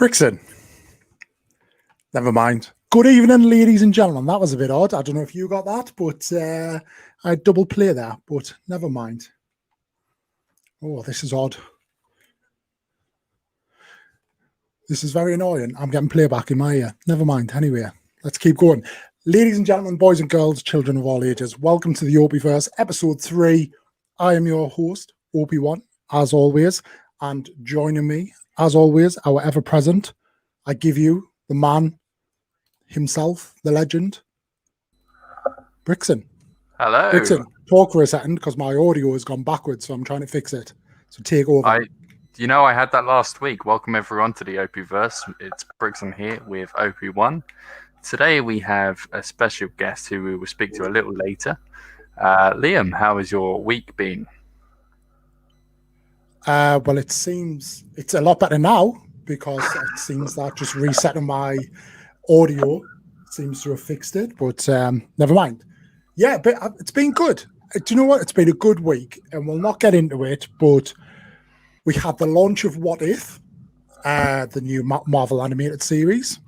Brixton. Never mind. Good evening, ladies and gentlemen. That was a bit odd. I don't know if you got that, but I double play there, but never mind. Oh, this is odd. This is very annoying. I'm getting playback in my ear. Never mind. Anyway, let's keep going. Ladies and gentlemen, boys and girls, children of all ages, welcome to the OPIE-VERSE Ep.III. I am your host, OP1, as always, and joining me, as always, our ever-present, I give you the man himself, the legend, Brixton. Hello. Brixton, talk for a second because my audio has gone backwards, so I'm trying to fix it. So take over. I had that last week. Welcome everyone to the OPIE-VERSE. It's Brixton here with OP1. Today we have a special guest who we will speak to a little later. Liam, how has your week been? Well, it seems it's a lot better now because it seems that just resetting my audio seems to have fixed it, but never mind. Yeah, but it's been good. Do you know what? It's been a good week, and we'll not get into it, but we had the launch of What If, the new Marvel animated series.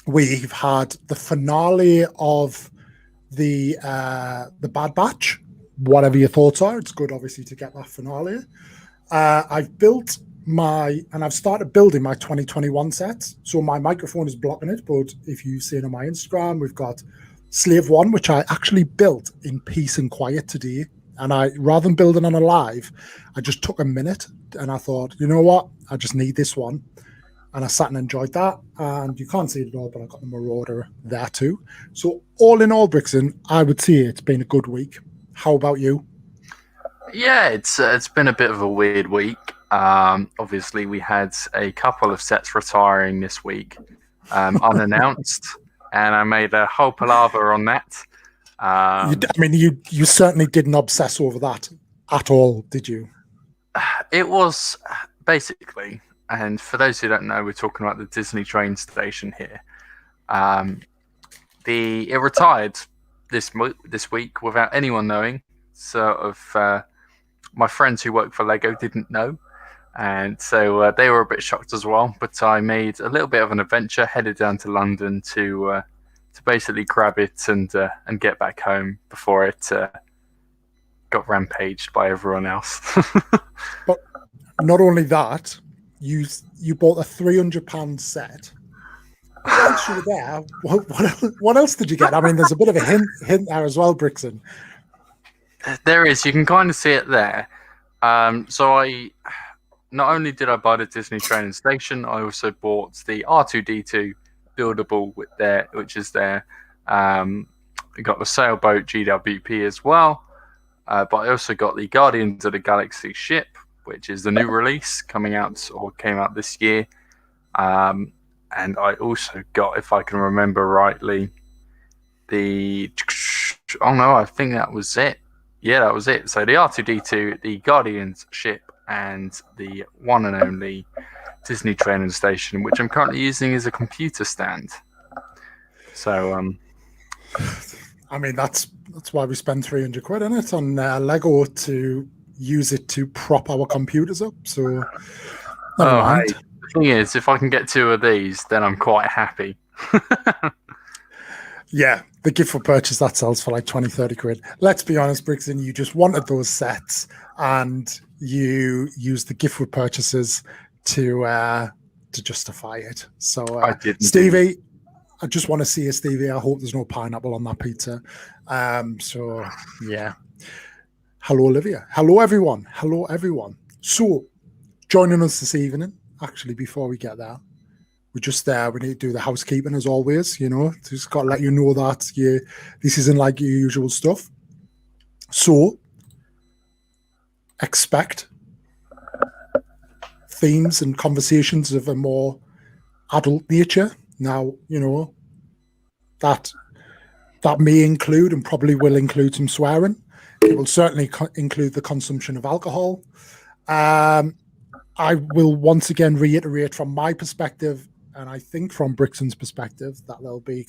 We've had the finale of the Bad Batch. Whatever your thoughts are, it's good, obviously, to get that finale. I've started building my 2021 set. So my microphone is blocking it, but if you've seen on my Instagram, we've got Slave One, which I actually built in peace and quiet today. And rather than building on a live, I just took a minute and I thought, you know what? I just need this one. And I sat and enjoyed that. And you can't see it at all, but I got the Marauder there too. So all in all, Brixton, I would say it's been a good week. How about you? Yeah, it's been a bit of a weird week. Obviously, we had a couple of sets retiring this week, unannounced, and I made a whole palaver on that. You certainly didn't obsess over that at all, did you? It was basically, and for those who don't know, we're talking about the Disney train station here. It retired this week without anyone knowing. Sort of, my friends who work for Lego didn't know, and so they were a bit shocked as well. But I made a little bit of an adventure, headed down to London to basically grab it and get back home before it got rampaged by everyone else. But not only that, you bought a £300 set. Once you were there, what else did you get? I mean, there's a bit of a hint there as well, Brixton. There is. You can kind of see it there. So I not only did I buy the Disney training station, I also bought the R2-D2 buildable which is there. We got the sailboat GWP as well. But I also got the Guardians of the Galaxy ship, which is the new release came out this year. And I also got, if I can remember rightly, I think that was it. Yeah, that was it. So the R2-D2, the Guardians ship, and the one and only Disney training station, which I'm currently using as a computer stand. So, I mean, that's why we spend £300 in it on Lego to use it to prop our computers up. So, never mind. Hey, the thing is, if I can get two of these, then I'm quite happy. Yeah, the gift for purchase that sells for like 20-30 quid. Let's be honest, Brixton, you just wanted those sets and you used the gift for purchases to justify it. So, Stevie, I just want to see you, Stevie. I hope there's no pineapple on that pizza. So, yeah. Hello, Olivia. Hello, everyone. Hello, everyone. So, joining us this evening, actually, before we get there, we need to do the housekeeping as always, just got to let you know that this isn't like your usual stuff. So expect themes and conversations of a more adult nature. Now, that may include and probably will include some swearing. It will certainly include the consumption of alcohol. I will once again reiterate from my perspective, and I think from Brixton's perspective, that there'll be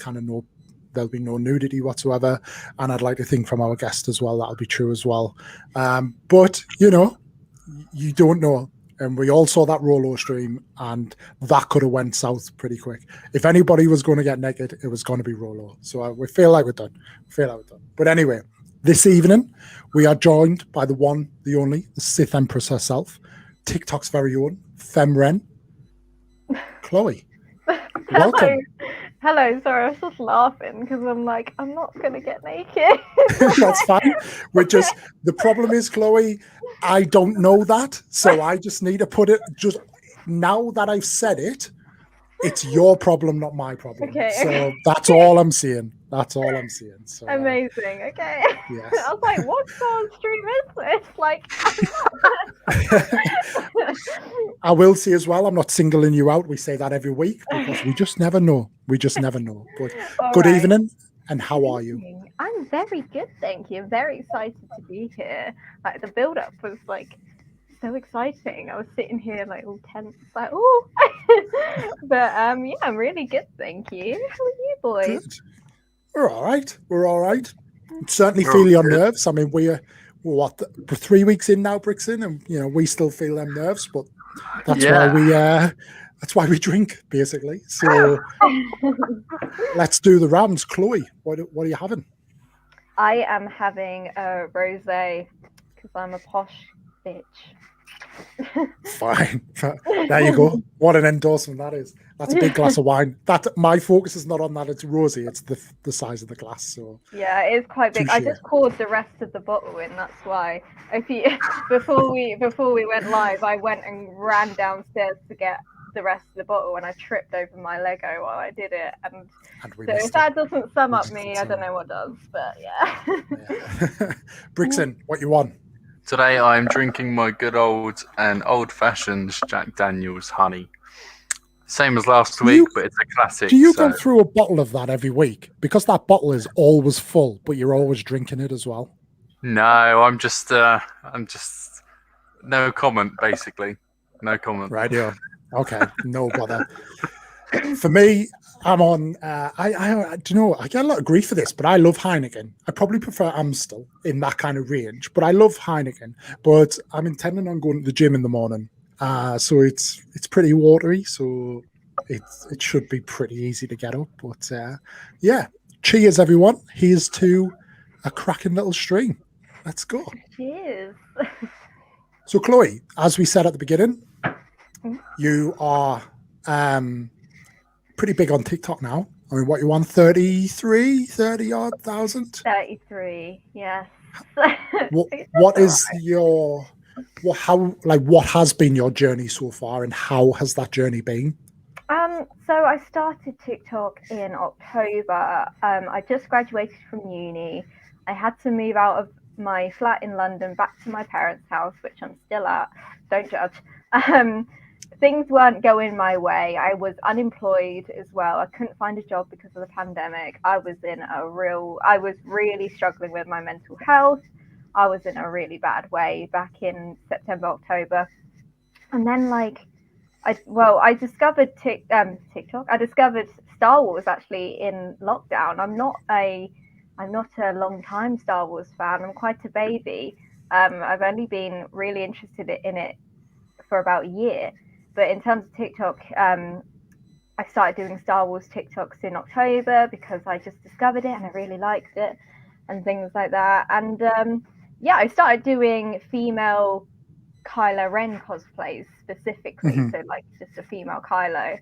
no nudity whatsoever. And I'd like to think from our guest as well, that'll be true as well. But, you don't know. and we all saw that Rolo stream, and that could have went south pretty quick. If anybody was going to get naked, it was going to be Rolo. So we feel like we're done. But anyway, this evening we are joined by the one, the only, the Sith Empress herself, TikTok's very own Femme Ren, Chloe. Welcome. Hello, sorry, I was just laughing because I'm like, I'm not gonna get naked. That's fine. The problem is, Chloe, I don't know that, so I just need to put it. Just now that I've said it, it's your problem, not my problem. So that's all I'm seeing. So, amazing. Okay. Yes. I was like, what sort of stream is this? Like, I will say as well, I'm not singling you out. We say that every week because we just never know. But good evening, and how are you? I'm very good, thank you. Very excited to be here. Like, the build-up was like so exciting. I was sitting here like all tense, like, oh. But yeah, I'm really good, thank you. How are you boys? Good. We're all right. Certainly feel your nerves. I mean, we're 3 weeks in now, Brixton, and we still feel them nerves, but that's why we drink, basically. So let's do the rounds. Chloe, what are you having? I am having a rosé because I'm a posh bitch. Fine. There you go. What an endorsement that is. That's a big glass of wine. My focus is not on that. It's rosy. It's the size of the glass. So yeah, it is quite big. I just poured the rest of the bottle in. That's why. Before we went live, I went and ran downstairs to get the rest of the bottle, and I tripped over my Lego while I did it. And so if that doesn't sum up me, I don't know what does. But yeah. Brixton, what you want? Today I'm drinking my good old-fashioned Jack Daniel's honey. Same as last week, but it's a classic. Do you go through a bottle of that every week? Because that bottle is always full, but you're always drinking it as well. No, I'm just no comment, basically. No comment. Right, yeah. Okay, no bother. For me, I'm on. I do you know, I get a lot of grief for this, but I love Heineken. I probably prefer Amstel in that kind of range, but I love Heineken. But I'm intending on going to the gym in the morning, so it's pretty watery, so it should be pretty easy to get up. But yeah, cheers, everyone. Here's to a cracking little stream. Let's go. Cheers. So, Chloe, as we said at the beginning, you are pretty big on TikTok now. I mean, what you on, 30-odd thousand? 33, yes. What is what has been your journey so far, and how has that journey been? So I started TikTok in October. I just graduated from uni. I had to move out of my flat in London back to my parents' house, which I'm still at. Don't judge. Things weren't going my way. I was unemployed as well. I couldn't find a job because of the pandemic. I was really struggling with my mental health. I was in a really bad way back in September, October. And then I discovered TikTok. I discovered Star Wars actually in lockdown. I'm not a long time Star Wars fan. I'm quite a baby. I've only been really interested in it for about a year. But in terms of TikTok, I started doing Star Wars TikToks in October because I just discovered it and I really liked it and things like that. And I started doing female Kylo Ren cosplays specifically, so like just a female Kylo.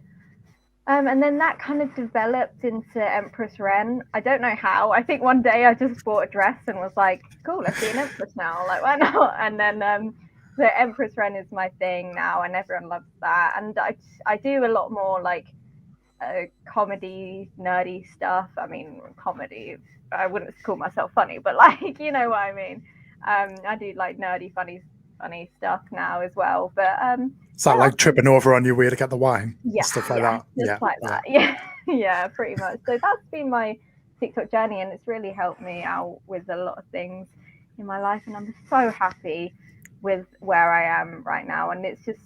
And then that kind of developed into Empress Ren. I don't know how. I think one day I just bought a dress and was like, cool, let's be an Empress now. Like, why not? And then the Empress Ren is my thing now, and everyone loves that. And I do a lot more like comedy, nerdy stuff. I mean, comedy, I wouldn't call myself funny, but like, you know what I mean. I do like nerdy, funny stuff now as well. But is that like tripping over on your way to get the wine? Yeah, stuff like that. Just like that. Yeah, pretty much. So that's been my TikTok journey, and it's really helped me out with a lot of things in my life, and I'm so happy with where I am right now, and it's just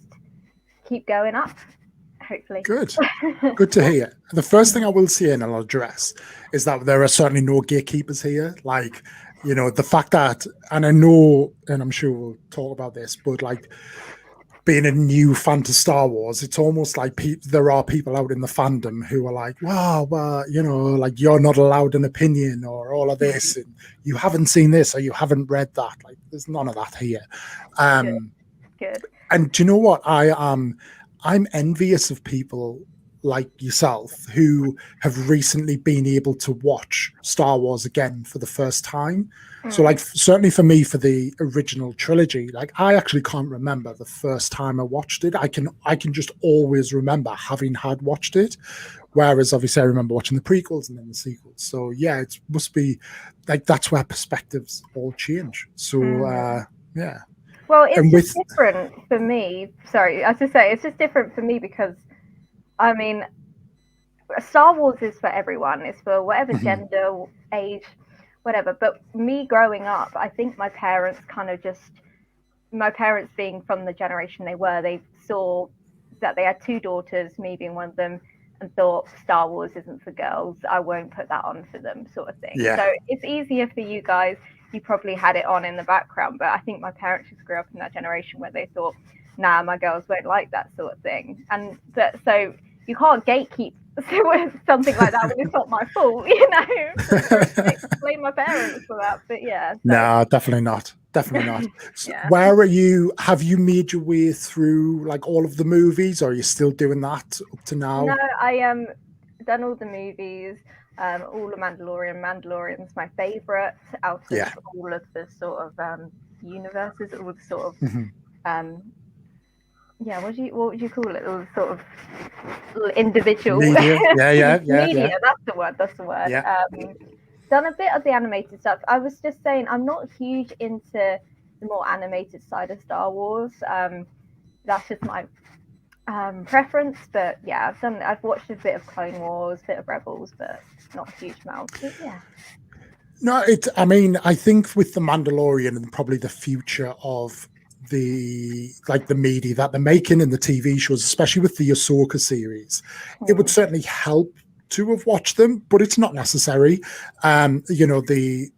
keep going up, hopefully. Good to hear. The first thing I will say, and I'll address, is that there are certainly no gatekeepers here. Like, you know, the fact that, and I know, and I'm sure we'll talk about this, but like being a new fan to Star Wars, it's almost like there are people out in the fandom who are like, wow, well, you know, like you're not allowed an opinion or all of this, and you haven't seen this or you haven't read that. Like, there's none of that here. Good. And do you know what? I'm envious of people like yourself who have recently been able to watch Star Wars again for the first time. So like certainly for me, for the original trilogy, like I actually can't remember the first time I watched it. I can just always remember having had watched it. Whereas obviously I remember watching the prequels and then the sequels. So yeah, it must be like that's where perspectives all change. So yeah. Well, it's just different for me. Sorry, I was just say it's just different for me because I mean Star Wars is for everyone. It's for whatever gender, age, whatever. But me growing up, I think my parents being from the generation they were, they saw that they had 2 daughters, me being one of them, and thought Star Wars isn't for girls. I won't put that on for them, sort of thing. Yeah. So it's easier for you guys. You probably had it on in the background, but I think my parents just grew up in that generation where they thought, nah, my girls won't like that sort of thing. And so you can't gatekeep something like that when it's not my fault, you know. Blame my parents for that, but yeah. So. No, definitely not. So where are you? Have you made your way through like all of the movies, or are you still doing that up to now? No, I done all the movies, all the Mandalorian. Mandalorian's my favourite out of all of the sort of universes, all the sort of what would you call it? All the sort of little individual media. Media, that's the word. Yeah. Done a bit of the animated stuff. I was just saying I'm not huge into the more animated side of Star Wars. That's just my preference, but yeah, I've watched a bit of Clone Wars, a bit of Rebels, but not a huge amount. But yeah. No, I think with the Mandalorian and probably the future of the media that they're making and the TV shows, especially with the Ahsoka series, it would certainly help to have watched them, but it's not necessary. You know, the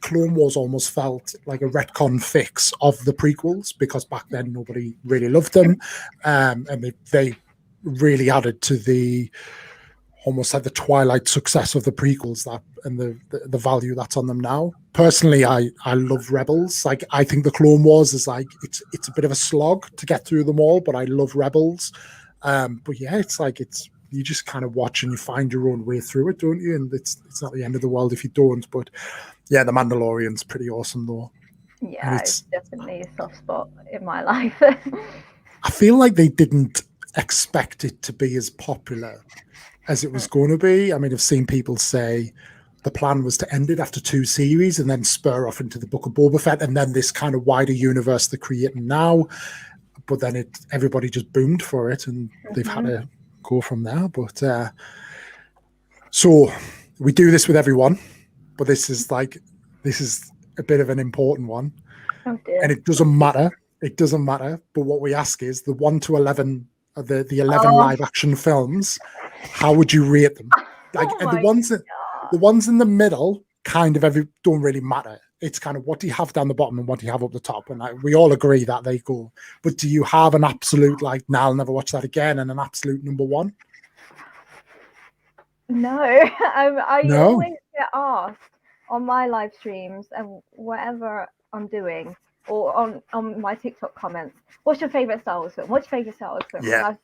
Clone Wars almost felt like a retcon fix of the prequels because back then nobody really loved them, and they really added to the almost like the twilight success of the prequels and the value that's on them now. Personally, I love Rebels. Like I think the Clone Wars is like it's a bit of a slog to get through them all, but I love Rebels. But yeah, it's you just kind of watch and you find your own way through it, don't you? And it's not the end of the world if you don't. But yeah, the Mandalorian's pretty awesome though. Yeah, it's definitely a soft spot in my life. I feel like they didn't expect it to be as popular as it was going to be. I mean, I've seen people say the plan was to end it after 2 series and then spur off into the Book of Boba Fett and then this kind of wider universe they're creating now. But then everybody just boomed for it and they've had to go from there. But so we do this with everyone, but this is a bit of an important one. Oh dear. And it doesn't matter. But what we ask is the 1 to 11, the 11 live action films. How would you rate them? Like and the ones in the middle kind of don't really matter. It's kind of what do you have down the bottom and what do you have up the top, and we all agree that they go. But do you have an absolute like, nah, I'll never watch that again, and an absolute number one? No, I always get asked on my live streams and whatever I'm doing, or on my TikTok comments, what's your favorite Star Wars film? What's your favorite Star Wars film? Yeah. I've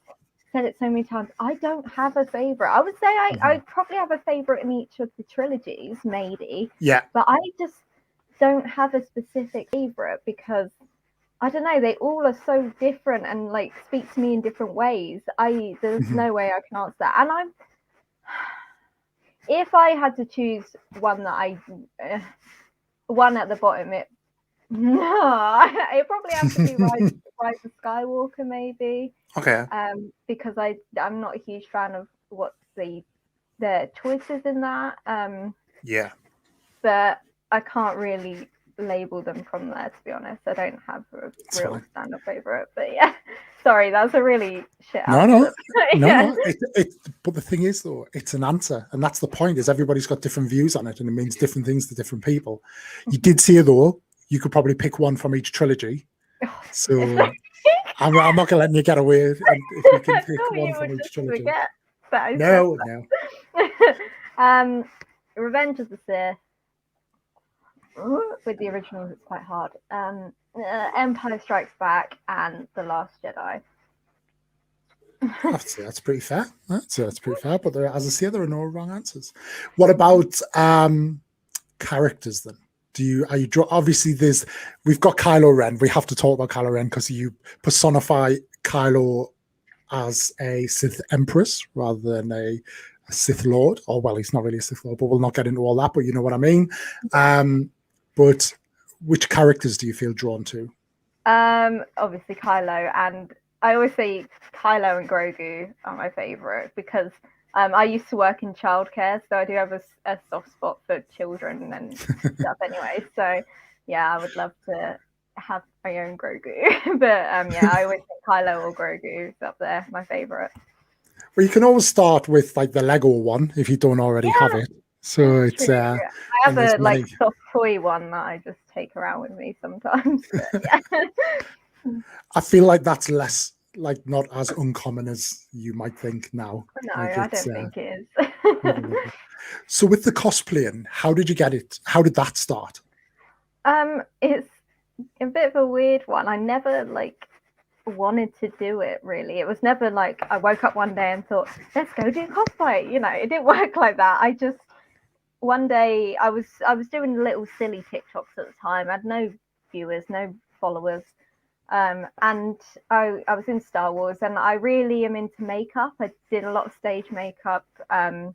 said it so many times. I don't have a favorite. I would say I probably have a favorite in each of the trilogies, maybe. Yeah. But I just don't have a specific favorite because I don't know. They all are so different and like speak to me in different ways. There's no way I can answer that. And if I had to choose one that one at the bottom, it probably has to be Rise of Skywalker, maybe. Okay. Because I'm not a huge fan of what's the choices in that. Yeah. But I can't really label them from there, to be honest. I don't have a real stand-up favorite. But yeah, sorry, that's a really shit answer. No. But the thing is, though, it's an answer, and that's the point. Is everybody's got different views on it, and it means different things to different people. You did say though, you could probably pick one from each trilogy. So I'm not gonna let you get away if you can pick No, one you from would each just trilogy. forget that I said No, that. no. Revenge of the Sith. With the originals, it's quite hard. Empire Strikes Back and The Last Jedi. That's pretty fair. That's pretty fair. But as I say, there are no wrong answers. What about characters then? Obviously we've got Kylo Ren. We have to talk about Kylo Ren because you personify Kylo as a Sith Empress rather than a Sith Lord. Or well, he's not really a Sith Lord, but we'll not get into all that. But you know what I mean. But which characters do you feel drawn to? Obviously Kylo, and I always say Kylo and Grogu are my favourite because I used to work in childcare, so I do have a soft spot for children and stuff anyway. So yeah, I would love to have my own Grogu. But yeah, I always think Kylo or Grogu is up there, my favourite. Well, you can always start with like the Lego one if you don't already have it. So it's true. I have a like soft toy one that I just take around with me sometimes. But, yeah. I feel like that's less, like not as uncommon as you might think now. No, like I don't think it is. So with the cosplaying, how did you get it? How did that start? It's a bit of a weird one. I never like wanted to do it really. It was never like I woke up one day and thought, let's go do cosplay. You know, it didn't work like that. I just one day I was doing little silly TikToks at the time. I had no viewers, no followers. And I was in Star Wars and I really am into makeup. I did a lot of stage makeup and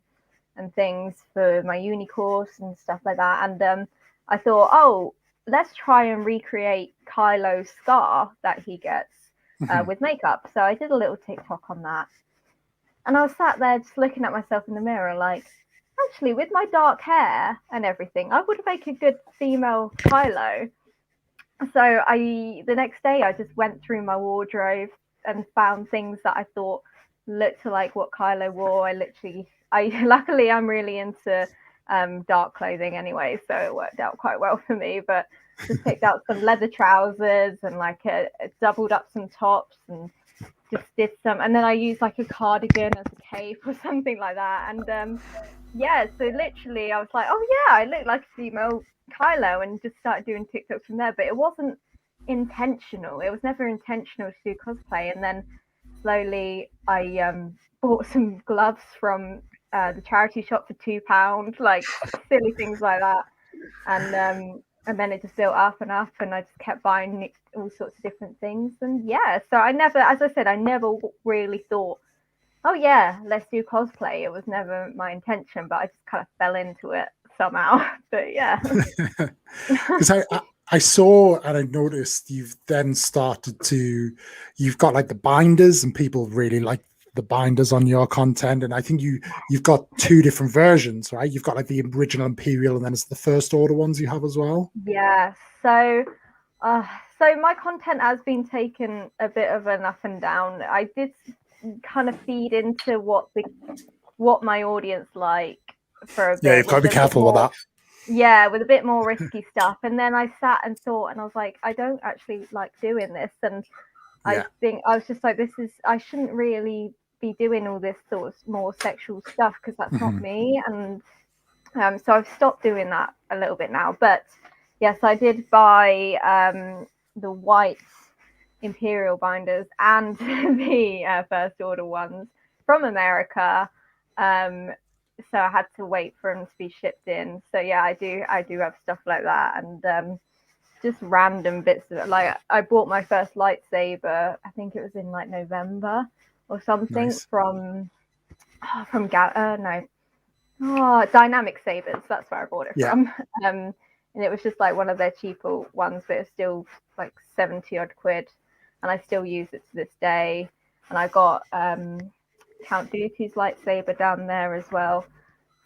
things for my uni course and stuff like that. And I thought, oh, let's try and recreate Kylo's scar that he gets with makeup. So I did a little TikTok on that. And I was sat there just looking at myself in the mirror like, actually, with my dark hair and everything, I would make a good female Kylo. So the next day I just went through my wardrobe and found things that I thought looked like what Kylo wore. Luckily I'm really into dark clothing anyway, so it worked out quite well for me. But just picked out some leather trousers and like doubled up some tops and just did some, and then I used like a cardigan as a cape or something like that. And yeah, so literally I was like, oh yeah, I look like a female Kylo, and just started doing TikToks from there. But it wasn't intentional. It was never intentional to do cosplay. And then slowly I bought some gloves from the charity shop for £2, like silly things like that. And then it just built up and up, and I just kept buying all sorts of different things. And yeah, so I never, as I said, I never really thought, oh yeah, let's do cosplay. It was never my intention, but I just kind of fell into it somehow. But yeah. Because I saw and I noticed you've then you've got like the binders, and people really like the binders on your content. And I think you've got two different versions, right? You've got like the original Imperial, and then it's the First Order ones you have as well. Yeah. So my content has been taken a bit of an up and down. I did kind of feed into what my audience like for a bit. Yeah, you've got to be careful with that. Yeah, with a bit more risky stuff. And then I sat and thought, and I was like, I don't actually like doing this. And I think I was just like, I shouldn't really be doing all this sort of more sexual stuff because that's not me. And so I've stopped doing that a little bit now. But yes, I did buy the white Imperial binders and the First Order ones from America. So I had to wait for them to be shipped in. So yeah, I do have stuff like that, and just random bits of it. Like I bought my first lightsaber, I think it was in like November or something, from Dynamic Sabers. That's where I bought it from. And it was just like one of their cheaper ones, but it's still like 70 odd quid, and I still use it to this day. And I got Count Dooku's lightsaber down there as well.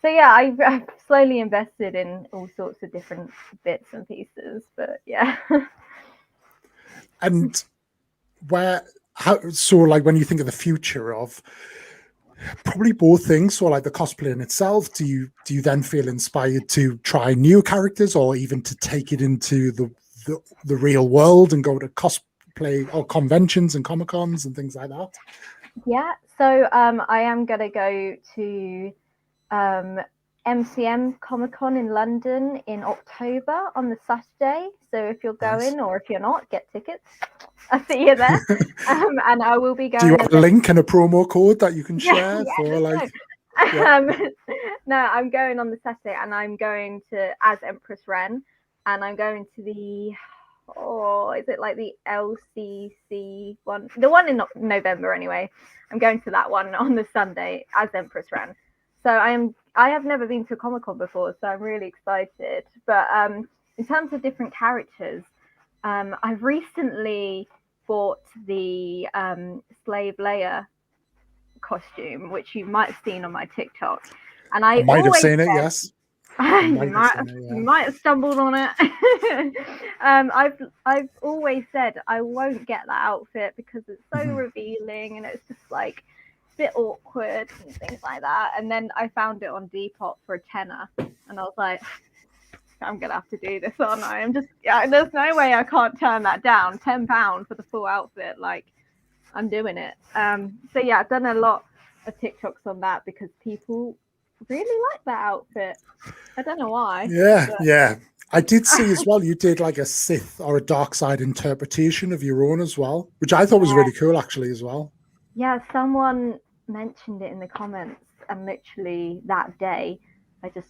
So yeah, I've slowly invested in all sorts of different bits and pieces, but yeah. And so like when you think of the future of probably both things, so like the cosplay in itself, do you then feel inspired to try new characters, or even to take it into the real world and go to play or conventions and Comic Cons and things like that? Yeah, so I am gonna go to MCM Comic Con in London in October on the Saturday. So if you're going or if you're not, get tickets. I'll see you there. And I will be going. Do you have a link and a promo code that you can share for like? No, I'm going on the Saturday, and I'm going to as Empress Ren, and I'm going to the is it like the LCC one? The one in November anyway. I'm going to that one on the Sunday as Empress Ren. So I have never been to a Comic-Con before, so I'm really excited. But in terms of different characters, I've recently bought the Slave Leia costume, which you might have seen on my TikTok. And I might have seen it, yes. You might have stumbled on it. I've always said I won't get that outfit because it's so revealing and it's just like a bit awkward and things like that. And then I found it on Depop for a tenner, and I was like, I'm gonna have to do this, aren't I? There's no way I can't turn that down. £10 for the full outfit, like I'm doing it. So yeah, I've done a lot of TikToks on that because people really like that outfit. I don't know why. Yeah. I did see as well, you did like a Sith or a dark side interpretation of your own as well, which I thought was really cool actually as well. Yeah, someone mentioned it in the comments, and literally that day I just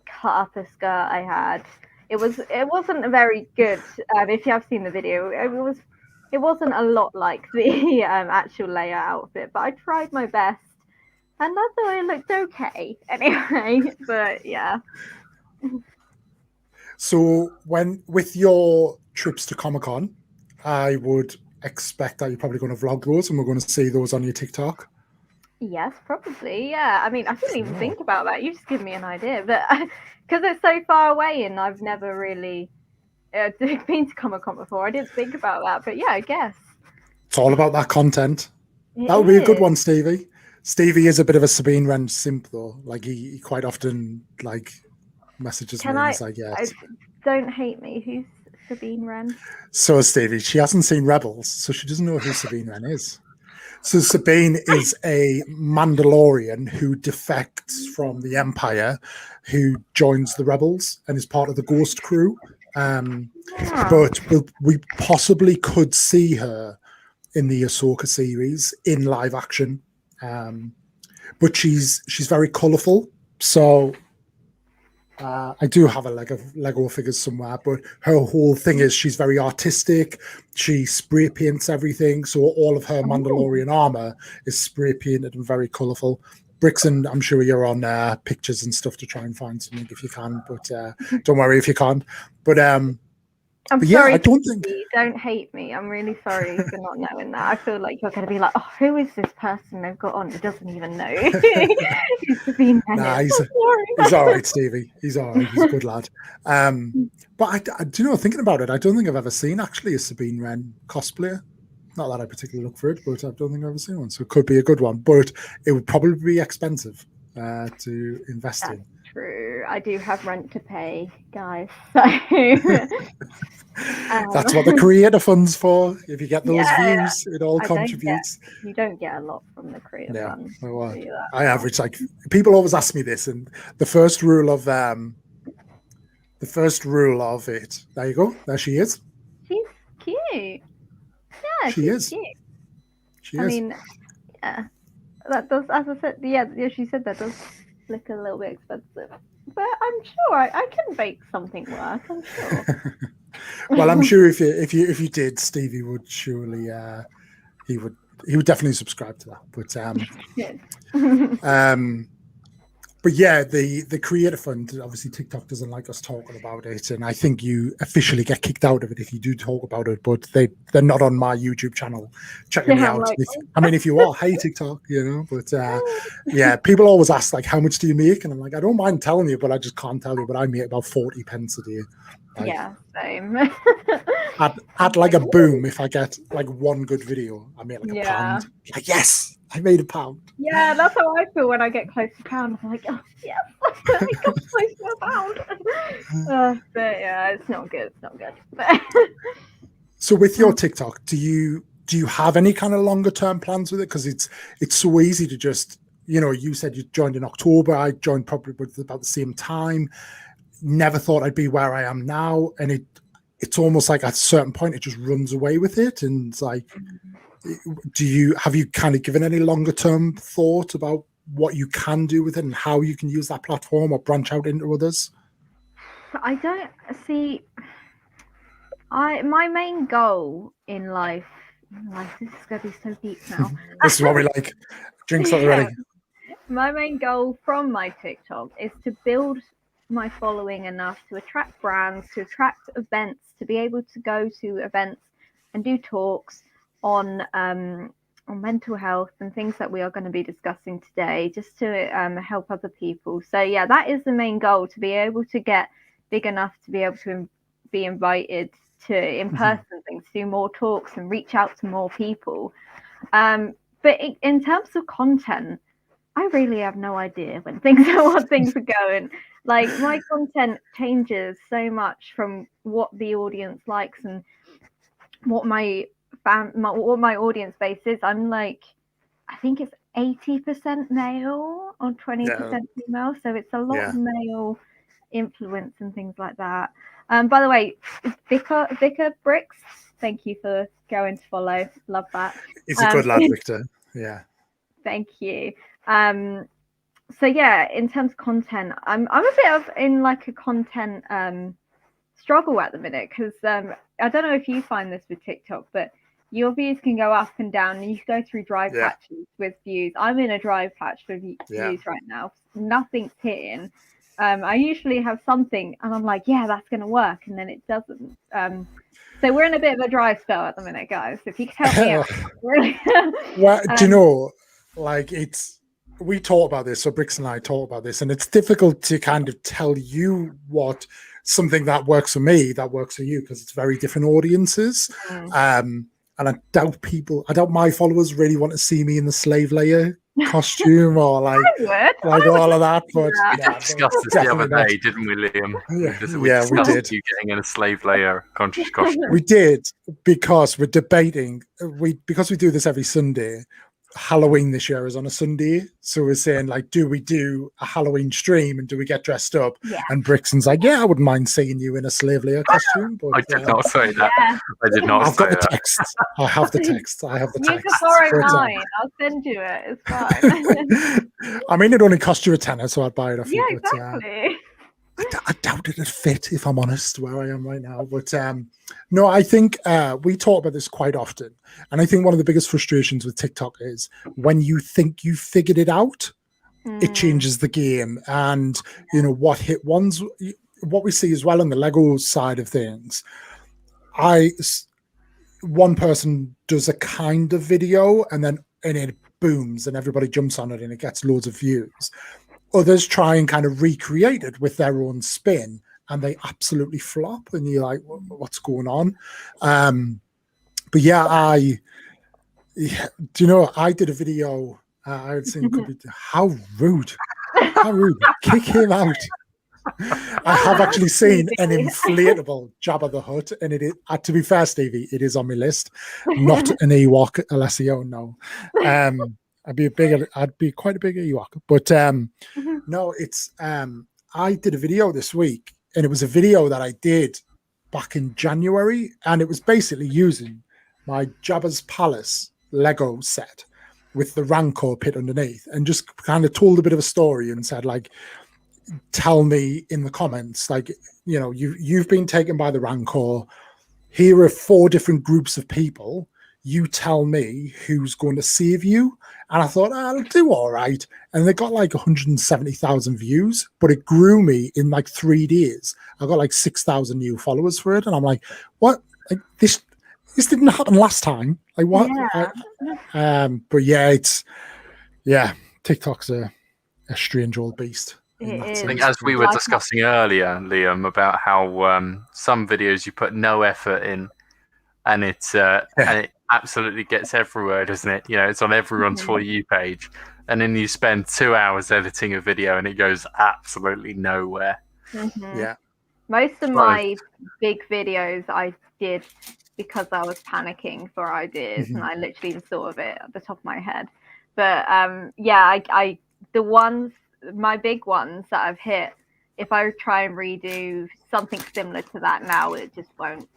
cut up a skirt I had. It wasn't very good. If you have seen the video, it wasn't a lot like the actual Leia outfit, but I tried my best. And I thought it looked okay anyway, but yeah. So with your trips to Comic-Con, I would expect that you're probably going to vlog those and we're going to see those on your TikTok. Yes, probably, yeah. I mean, I didn't even think about that. You just give me an idea. But because it's so far away and I've never really been to Comic-Con before, I didn't think about that. But yeah, I guess. It's all about that content. That would be a good one, Stevie. Stevie is a bit of a Sabine Wren simp, though. Like he quite often like messages me and is like, "Yes, don't hate me. Who's Sabine Wren?" So Stevie, she hasn't seen Rebels, so she doesn't know who Sabine Wren is. So Sabine is a Mandalorian who defects from the Empire, who joins the Rebels and is part of the Ghost Crew. But we possibly could see her in the Ahsoka series in live action. But she's very colourful, so I do have a Lego figures somewhere, but her whole thing is she's very artistic. She spray paints everything, so all of her Mandalorian armor is spray painted and very colourful. Brixton, I'm sure you're on pictures and stuff to try and find something if you can, but don't worry if you can't. But I'm but sorry. Yeah, I don't think. Don't hate me. I'm really sorry for not knowing that. I feel like you're going to be like, oh, who is this person they've got on who doesn't even know? Nah, he's all right, Stevie. He's all right. He's a good lad. But I do you know, thinking about it, I don't think I've ever seen actually a Sabine Wren cosplayer. Not that I particularly look for it, but I don't think I've ever seen one. So it could be a good one, but it would probably be expensive to invest in. True. I do have rent to pay, guys. So that's what the creator fund's for. If you get those views, it all contributes. You don't get a lot from the creator fund. Well, I average like people always ask me this, and the first rule of it. There you go. There she is. She's cute. Yeah, she is. Cute. She is. I mean, yeah, that does. As I said, yeah, she said that does look a little bit expensive, but I'm sure I can make something work. I'm sure. Well, I'm sure if you did, Stevie would surely he would definitely subscribe to that. But yeah, the creator fund, obviously TikTok doesn't like us talking about it, and I think you officially get kicked out of it if you do talk about it, but they're not on my YouTube channel checking me out. Like, I mean, if you are, hey TikTok, you know, but yeah, people always ask like, how much do you make? And I'm like, I don't mind telling you, but I just can't tell you, but I make about 40 pence a day. Like, yeah, same. at like a boom, if I get like one good video, I make like a pound. Like, yes, I made £1. Yeah, that's how I feel when I get close to £1. I'm like, oh yes, let me come close to £1. But yeah, it's not good. It's not good. So with your TikTok, do you have any kind of longer term plans with it? Because it's so easy to just, you said you joined in October. I joined probably about the same time. Never thought I'd be where I am now, and it's almost like at a certain point it just runs away with it. And it's like, have you kind of given any longer term thought about what you can do with it and how you can use that platform or branch out into others? I don't see. My main goal in life. This is going to be so deep now. This is what we like. Drinks already. My main goal from my TikTok is to build my following enough to attract brands, to attract events, to be able to go to events and do talks on mental health and things that we are going to be discussing today, just to help other people. So yeah, that is the main goal, to be able to get big enough to be able to be invited to in-person things, to do more talks and reach out to more people. But in terms of content, I really have no idea what things are going. Like, my content changes so much from what the audience likes and what my audience base is. I'm like, I think it's 80% male or 20% female, so it's a lot of male influence and things like that. By the way, Vicar Bricks, thank you for going to follow. Love that. It's a good lad, Victor. Yeah. Thank you. So yeah, in terms of content, I'm a bit in like a content struggle at the minute, because I don't know if you find this with TikTok, but your views can go up and down, and you go through dry patches with views. I'm in a dry patch for views right now. Nothing's hitting. I usually have something and I'm like, yeah, that's going to work. And then it doesn't. So we're in a bit of a dry spell at the minute, guys. If you could help me out. Really. Well, do you know, like, we talk about this, so Bricks and I talk about this, and it's difficult to kind of tell you what something that works for me, that works for you, because it's very different audiences. And I doubt my followers really want to see me in the slave layer costume or like all of that. But we discussed this the other day, didn't we, Liam? We did. You getting in a slave layer costume. We did, because we're debating. Because we do this every Sunday. Halloween this year is on a Sunday, so we're saying, like, do we do a Halloween stream and do we get dressed up? And Brixton's like, yeah, I wouldn't mind seeing you in a slave layer costume. But I did not say that. I did not. I've got the text. I have the text. I have the text. You can borrow mine. I'll send you it. It's fine. I mean, it only cost you $10, so I'd buy it off you. Yeah, exactly. I doubt it'd fit, if I'm honest, where I am right now. But no, I think we talk about this quite often. And I think one of the biggest frustrations with TikTok is when you think you figured it out, it changes the game. And, what hit ones, what we see as well on the Lego side of things, one person does a kind of video and it booms and everybody jumps on it and it gets loads of views. Others try and kind of recreate it with their own spin, and they absolutely flop. And you're like, "What's going on?" But yeah, do you know? I did a video. I would say, how rude! How rude! Kick him out. I have actually seen an inflatable Jabba the Hutt, and it is. To be fair, Stevie, it is on my list. Not an Ewok, Alessio. No. I'd be quite a big Ewok, but no, it's I did a video this week, and it was a video that I did back in January, and it was basically using my Jabba's Palace Lego set with the Rancor pit underneath, and just kind of told a bit of a story and said, like, tell me in the comments, like, you've been taken by the Rancor. Here are 4 different groups of people. You tell me who's going to save you. And I thought, I'll do all right. And they got like 170,000 views, but it grew me in like 3 days. I got like 6,000 new followers for it. And I'm like, what? Like, this didn't happen last time. Like, what? Yeah. But yeah, TikTok's a strange old beast. I think, as we were discussing earlier, Liam, about how some videos you put no effort in, and it absolutely gets everywhere, doesn't it? It's on everyone's For You page, and then you spend 2 hours editing a video and it goes absolutely nowhere. Yeah, most of my big videos I did because I was panicking for ideas, Mhm. and I literally just thought of it at the top of my head. But yeah, my big ones that I've hit, if I try and redo something similar to that now, it just won't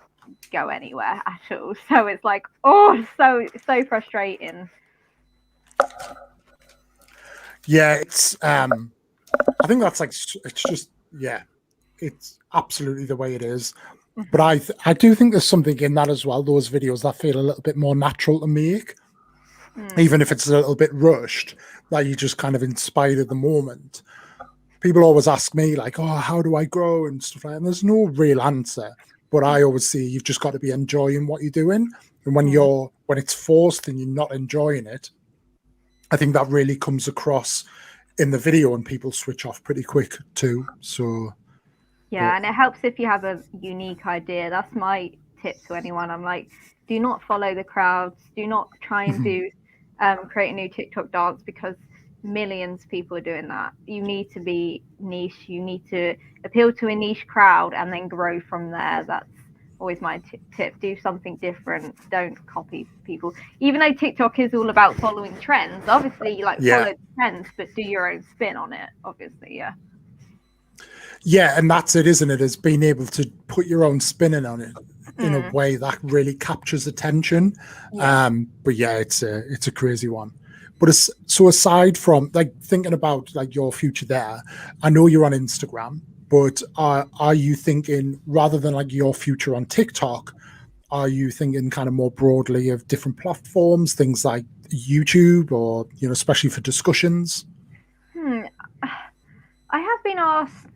go anywhere at all. So it's like, oh, so frustrating. Yeah, it's I think that's like, it's just, yeah, it's absolutely the way it is. But I do think there's something in that as well, those videos that feel a little bit more natural to make, even if it's a little bit rushed, that you just kind of inspired at the moment. People always ask me like, oh, how do I grow and stuff like that. And there's no real answer. But I always say you've just got to be enjoying what you're doing. And when it's forced and you're not enjoying it, I think that really comes across in the video, and people switch off pretty quick too. So yeah, and it helps if you have a unique idea. That's my tip to anyone. I'm like, do not follow the crowds. Do not try and do create a new TikTok dance, because millions of people are doing that. You need to be niche. You need to appeal to a niche crowd and then grow from there. That's always my tip. Do something different. Don't copy people. Even though TikTok is all about following trends, obviously, like follow the trends, but do your own spin on it. Obviously, yeah. Yeah, and that's it, isn't it? Is being able to put your own spin on it in a way that really captures attention. Yeah. But yeah, it's a crazy one. But so aside from like thinking about like your future there, I know you're on Instagram, but are you thinking, rather than like your future on TikTok, are you thinking kind of more broadly of different platforms, things like YouTube, or especially for discussions? I have been asked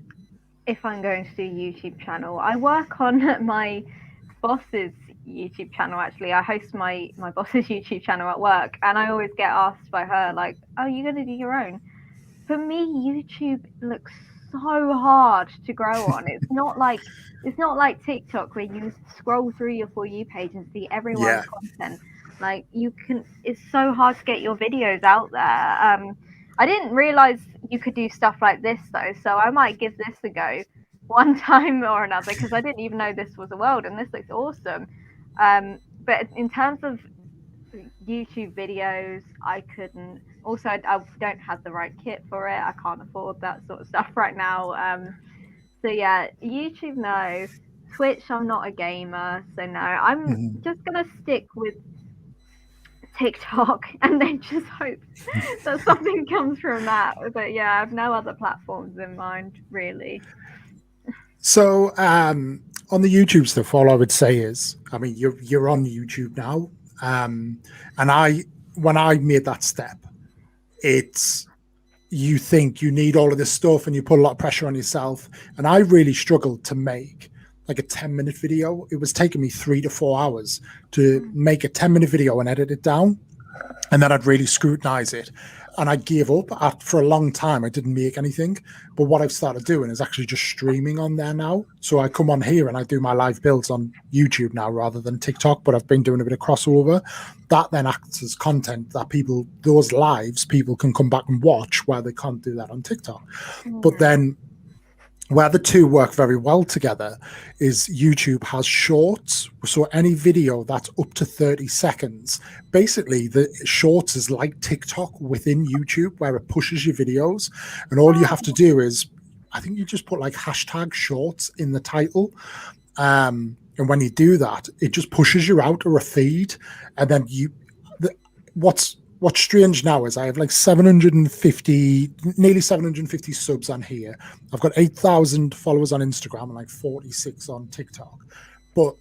if I'm going to do a YouTube channel. I work on my boss's YouTube channel, actually. I host my boss's YouTube channel at work, and I always get asked by her, like, oh, you're going to do your own? For me, YouTube looks so hard to grow on. It's not like TikTok, where you scroll through your For You page and see everyone's content. Like, it's so hard to get your videos out there. I didn't realize you could do stuff like this though, so I might give this a go one time or another, because I didn't even know this was a world, and this looks awesome. But in terms of YouTube videos, I couldn't. Also, I don't have the right kit for it. I can't afford that sort of stuff right now. So yeah, YouTube, no. Twitch, I'm not a gamer, so no. I'm just gonna stick with TikTok and then just hope that something comes from that. But yeah, I have no other platforms in mind, really. So on the YouTube stuff, all I would say is, I mean, you're on YouTube now, and when I made that step, it's, you think you need all of this stuff and you put a lot of pressure on yourself, and I really struggled to make like a 10-minute video. It was taking me 3 to 4 hours to make a 10-minute video and edit it down, and then I'd really scrutinize it. And I gave up. For a long time, I didn't make anything. But what I've started doing is actually just streaming on there now. So I come on here and I do my live builds on YouTube now rather than TikTok. But I've been doing a bit of crossover. That then acts as content that those lives, people can come back and watch, where they can't do that on TikTok. But then where the two work very well together is YouTube has shorts. So any video that's up to 30 seconds, basically the shorts is like TikTok within YouTube, where it pushes your videos. And all you have to do is, I think you just put like hashtag shorts in the title. And when you do that, it just pushes you out or a feed. And then what's strange now is I have like 750, nearly 750 subs on here. I've got 8,000 followers on Instagram and like 46 on TikTok. But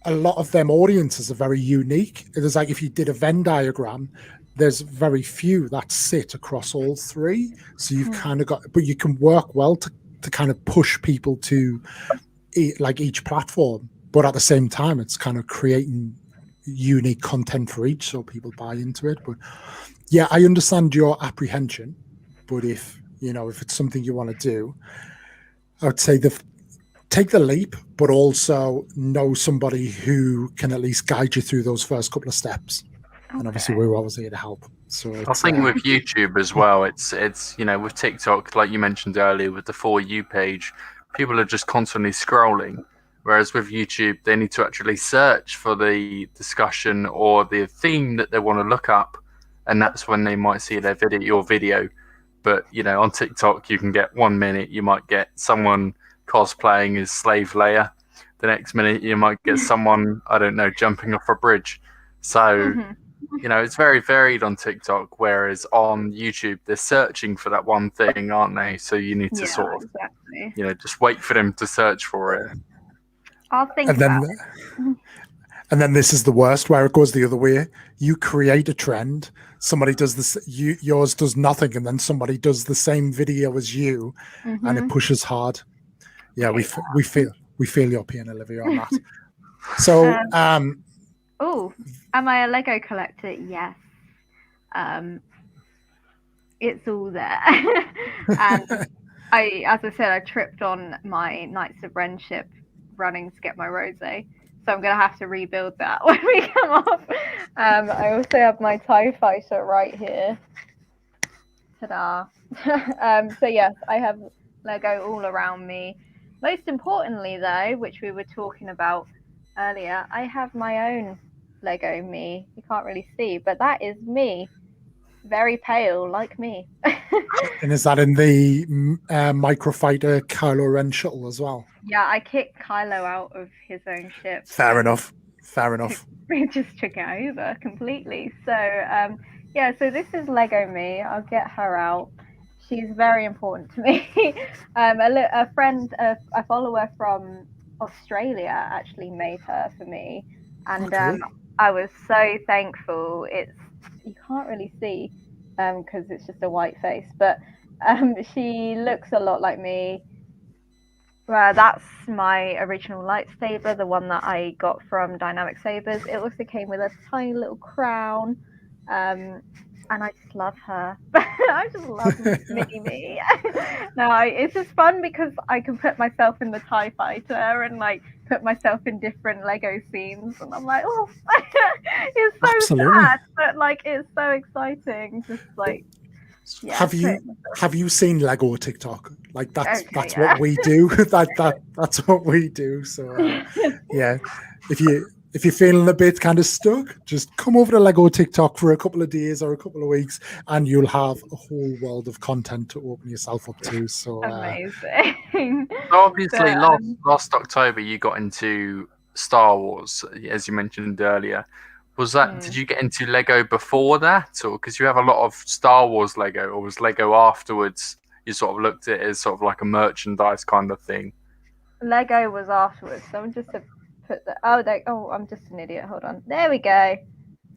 a lot of them audiences are very unique. There's like, if you did a Venn diagram, there's very few that sit across all three. So you've kind of got, but you can work well to kind of push people to like each platform. But at the same time, it's kind of creating unique content for each, so people buy into it. But yeah, I understand your apprehension, but if it's something you want to do, I would say take the leap, but also know somebody who can at least guide you through those first couple of steps. Okay. And obviously we're always here to help. So I think with YouTube as well, it's with TikTok, like you mentioned earlier, with the For You page, people are just constantly scrolling. Whereas with YouTube, they need to actually search for the discussion or the theme that they want to look up, and that's when they might see your video. But on TikTok, you can get 1 minute, you might get someone cosplaying as Slave Leia. The next minute, you might get someone, I don't know, jumping off a bridge. So, it's very varied on TikTok, whereas on YouTube, they're searching for that one thing, aren't they? So you need to sort of, just wait for them to search for it. I'll think about it. And then this is the worst, where it goes the other way. You create a trend, somebody does this, yours does nothing, and then somebody does the same video as you, and it pushes hard. Yeah, we feel your pain, Olivia, on that. So, am I a Lego collector? Yes. It's all there. And as I said, I tripped on my Knights of Ren ship running to get my rosé, so I'm gonna have to rebuild that when we come off. I also have my TIE fighter right here. Ta-da. So yes, I have Lego all around me. Most importantly though, which we were talking about earlier, I have my own Lego me. You can't really see, but that is me. Very pale, like me. And is that in the microfighter Kylo Ren shuttle as well? Yeah, I kicked Kylo out of his own ship. Fair enough. We just took it over completely. So, so this is Lego me. I'll get her out. She's very important to me. A friend, a follower from Australia actually made her for me. And I was so thankful. You can't really see because it's just a white face, but she looks a lot like me. That's my original lightsaber, the one that I got from Dynamic Sabers. It also came with a tiny little crown, and I just love her. I just love me. No, it's just fun because I can put myself in the TIE fighter and put myself in different Lego scenes, and I'm like, oh, it's so sad, but it's so exciting. Just have you seen Lego TikTok? That's what we do. That's what we do. So if you're feeling a bit kind of stuck, just come over to Lego TikTok for a couple of days or a couple of weeks, and you'll have a whole world of content to open yourself up to. So amazing. So obviously, last October you got into Star Wars, as you mentioned earlier. Was that? Did you get into Lego before that, or because you have a lot of Star Wars Lego, or was Lego afterwards? You sort of looked at it as sort of like a merchandise kind of thing. Lego was afterwards. So I'm just to put the I'm just an idiot. Hold on. There we go.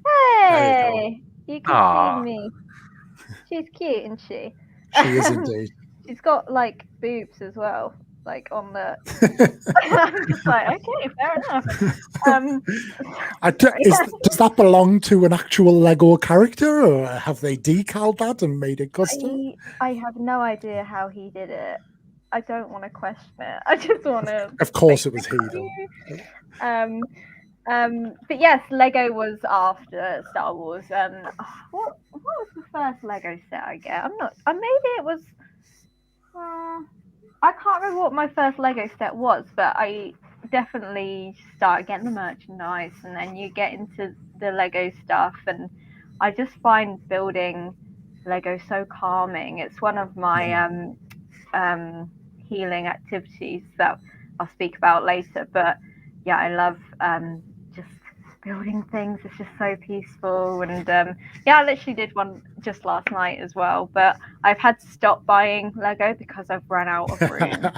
Hey, you can see me. She's cute, isn't she? She is indeed. She's got boobs as well. On the I'm just okay, fair enough. Does that belong to an actual Lego character, or have they decaled that and made it custom? I have no idea how he did it. I don't want to question it. I just want to. Of course, it was he though. But yes, Lego was after Star Wars. What was the first Lego set I get? Maybe it was. I can't remember what my first Lego set was, but I definitely started getting the merchandise, and then you get into the Lego stuff, and I just find building Lego so calming. It's one of my healing activities that I'll speak about later, but yeah, I love just building things. It's just so peaceful, and I literally did one just last night as well, but I've had to stop buying Lego because I've run out of room.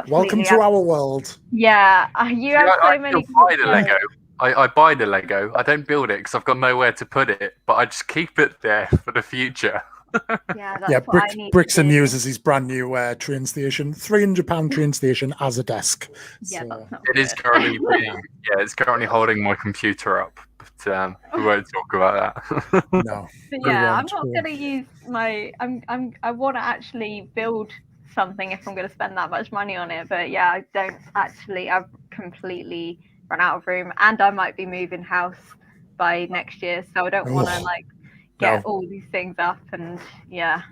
Welcome to our world. Yeah, you have so many. Buy the Lego. I buy the Lego. I don't build it because I've got nowhere to put it, but I just keep it there for the future. That's what I need. Brixton uses his brand new train station, £300 train station as a desk. Yeah, so. It is currently it's currently holding my computer up, but we won't talk about that. No. But I'm not going to use my. I want to actually build something if I'm going to spend that much money on it. But yeah, I don't actually. I've completely run out of room, and I might be moving house by next year, so I don't want to get all these things up, and Yeah,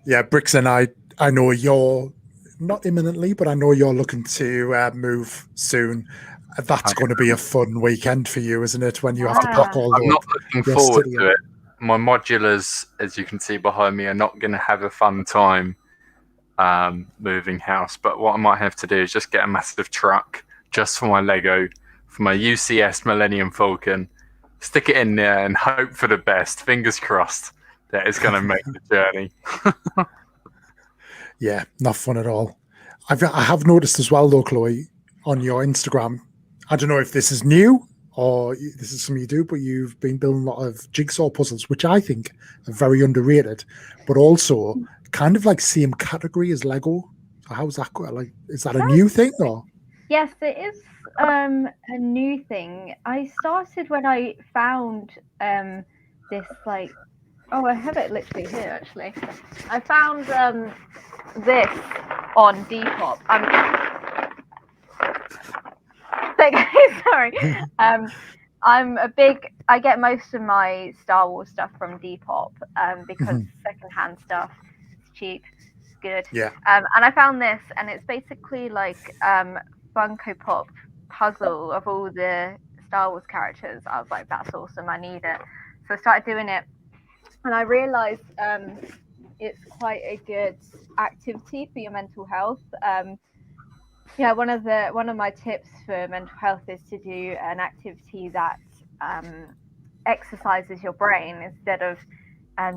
Brix and I know you're not imminently, but I know you're looking to move soon. That's going to be a fun weekend for you, isn't it? When you have to pack all I'm not up looking your forward studio. to it. My modulars, as you can see behind me, are not going to have a fun time moving house. But what I might have to do is just get a massive truck just for my Lego, for my UCS Millennium Falcon, stick it in there and hope for the best. Fingers crossed that it's going to make the journey. Yeah, not fun at all. I have noticed as well, though, Chloe, on your Instagram. I don't know if this is new or this is something you do, but you've been building a lot of jigsaw puzzles, which I think are very underrated, but also kind of like same category as Lego. So how's that going? Like, is that a new thing or? Yes, it is a new thing. I started when I found this like, oh, I have it literally here actually. I found this on Depop. Sorry. I get most of my Star Wars stuff from Depop because secondhand stuff is cheap, it's good. Yeah. And I found this, and it's basically like Funko Pop puzzle of all the Star Wars characters. I was like, that's awesome, I need it. So I started doing it, and I realized it's quite a good activity for your mental health. Yeah, one of my tips for mental health is to do an activity that exercises your brain instead of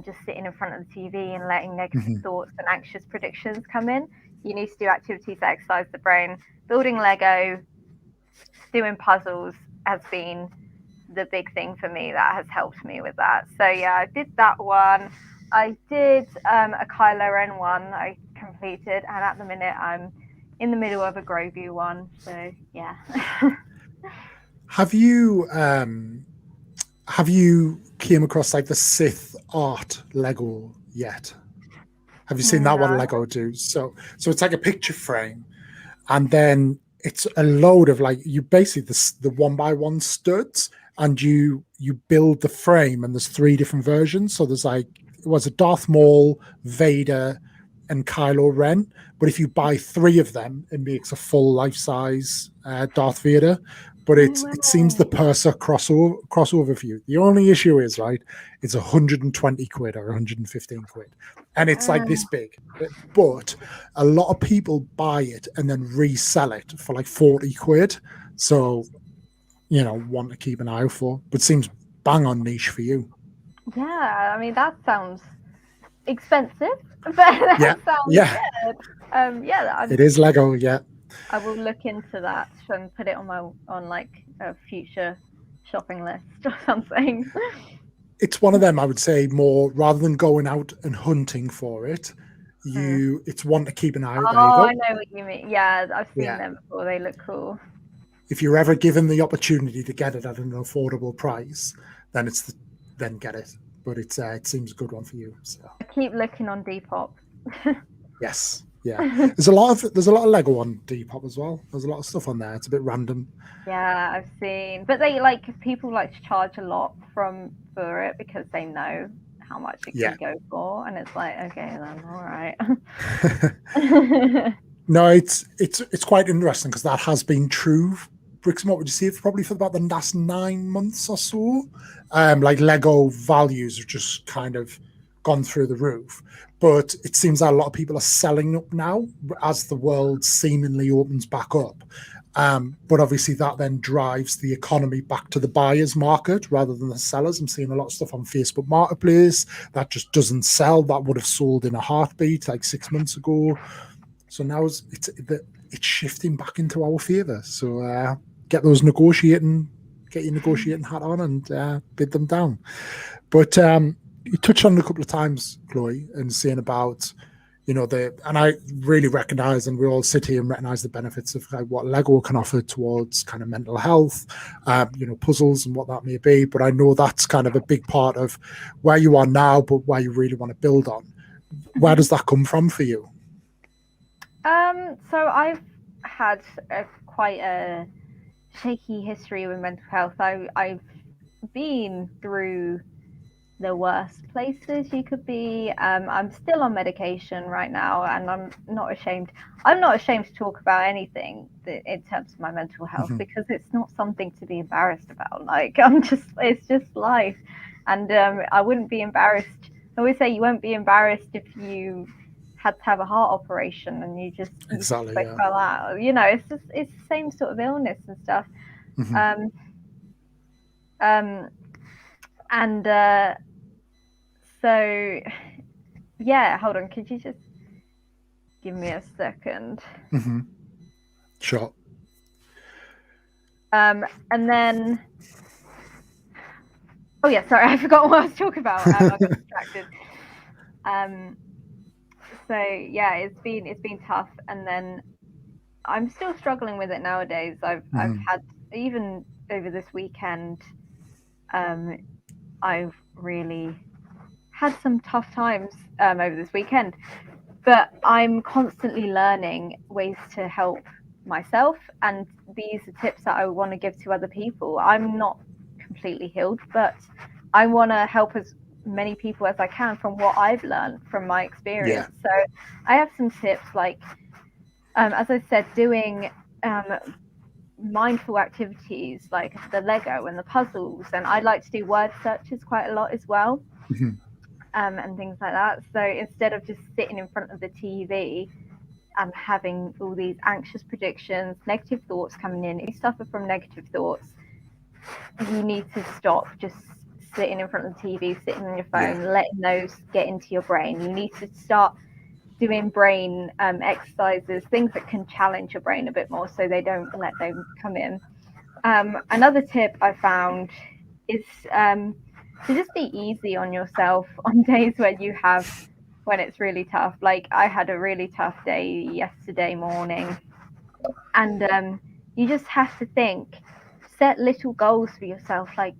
just sitting in front of the TV and letting negative thoughts and anxious predictions come in. You need to do activities that exercise the brain. Building Lego, doing puzzles has been the big thing for me that has helped me with that. So yeah, I did that one. I did a Kylo Ren one I completed, and at the minute I'm in the middle of a Grogu one. So yeah. Have you came across like the Sith art Lego yet? Have you seen that one Lego do? So it's like a picture frame, and then it's a load of like you basically the 1x1 studs, and you build the frame, and there's 3 different versions. So there's like it was a Darth Maul, Vader, and Kylo Ren. But if you buy 3 of them, it makes a full life-size Darth Vader. But it seems the Purser crossover for you. The only issue is, right, it's 120 quid or 115 quid. And it's like this big. But a lot of people buy it and then resell it for like 40 quid. So, one to keep an eye out for. But seems bang on niche for you. Yeah, I mean, that sounds expensive, but that sounds good. It is Lego, yeah. I will look into that and put it on like a future shopping list or something. It's one of them, I would say, more rather than going out and hunting for it, it's one to keep an eye out. Oh, there you go. I know what you mean. Yeah, I've seen them before. They look cool. If you're ever given the opportunity to get it at an affordable price, then then get it. But it seems a good one for you. So I keep looking on Depop. Yes. Yeah, there's a lot of Lego on Depop as well. There's a lot of stuff on there. It's a bit random. Yeah, I've seen, but people like to charge a lot for it because they know how much it can go for, and it's like, okay, then all right. No, it's quite interesting because that has been true. Bricks and what would you say? Probably for about the last 9 months or so. Like Lego values have just kind of gone through the roof. But it seems that a lot of people are selling up now as the world seemingly opens back up. But obviously that then drives the economy back to the buyer's market rather than the sellers. I'm seeing a lot of stuff on Facebook Marketplace that just doesn't sell. That would have sold in a heartbeat like 6 months ago. So now it's shifting back into our favour. So get your negotiating hat on and bid them down. But you touched on it a couple of times, Chloe, and saying about, and I really recognise, and we all sit here and recognise the benefits of like what Lego can offer towards kind of mental health, puzzles and what that may be. But I know that's kind of a big part of where you are now, but where you really want to build on. Where does that come from for you? So I've had quite a shaky history with mental health. I've been through the worst places you could be. I'm still on medication right now, and I'm not ashamed. I'm not ashamed to talk about anything in terms of my mental health, because it's not something to be embarrassed about. Like, it's just life. And I wouldn't be embarrassed. I always say you won't be embarrassed if you had to have a heart operation and you Exactly, yeah. fell out. It's the same sort of illness and stuff. And so, yeah, hold on. Could you just give me a second? Sure. And then, oh yeah, sorry, I forgot what I was talking about. I got distracted. So yeah, it's been tough, and then I'm still struggling with it nowadays. I've had, even over this weekend, I've really had some tough times over this weekend, but I'm constantly learning ways to help myself, and these are tips that I want to give to other people. I'm not completely healed, but I want to help as many people as I can from what I've learned from my experience. So I have some tips, like, as I said, doing mindful activities like the Lego and the puzzles, and I like to do word searches quite a lot as well. And things like that. So instead of just sitting in front of the TV and having all these anxious predictions, negative thoughts coming in, if you suffer from negative thoughts, you need to stop just sitting in front of the TV, sitting on your phone, letting those get into your brain. You need to start doing brain exercises, things that can challenge your brain a bit more so they don't let them come in. Another tip I found is to just be easy on yourself on days when it's really tough. Like, I had a really tough day yesterday morning, and you just have to set little goals for yourself. Like,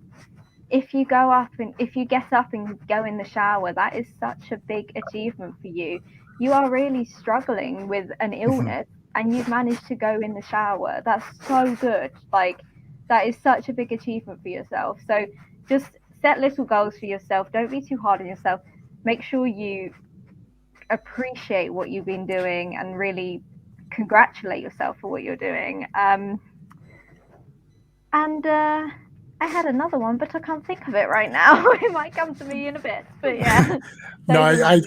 if you get up and go in the shower, that is such a big achievement for you. You are really struggling with an illness and you've managed to go in the shower. That's so good. Like, that is such a big achievement for yourself. So just set little goals for yourself. Don't be too hard on yourself. Make sure you appreciate what you've been doing and really congratulate yourself for what you're doing. I had another one, but I can't think of it right now. It might come to me in a bit, but yeah. No, I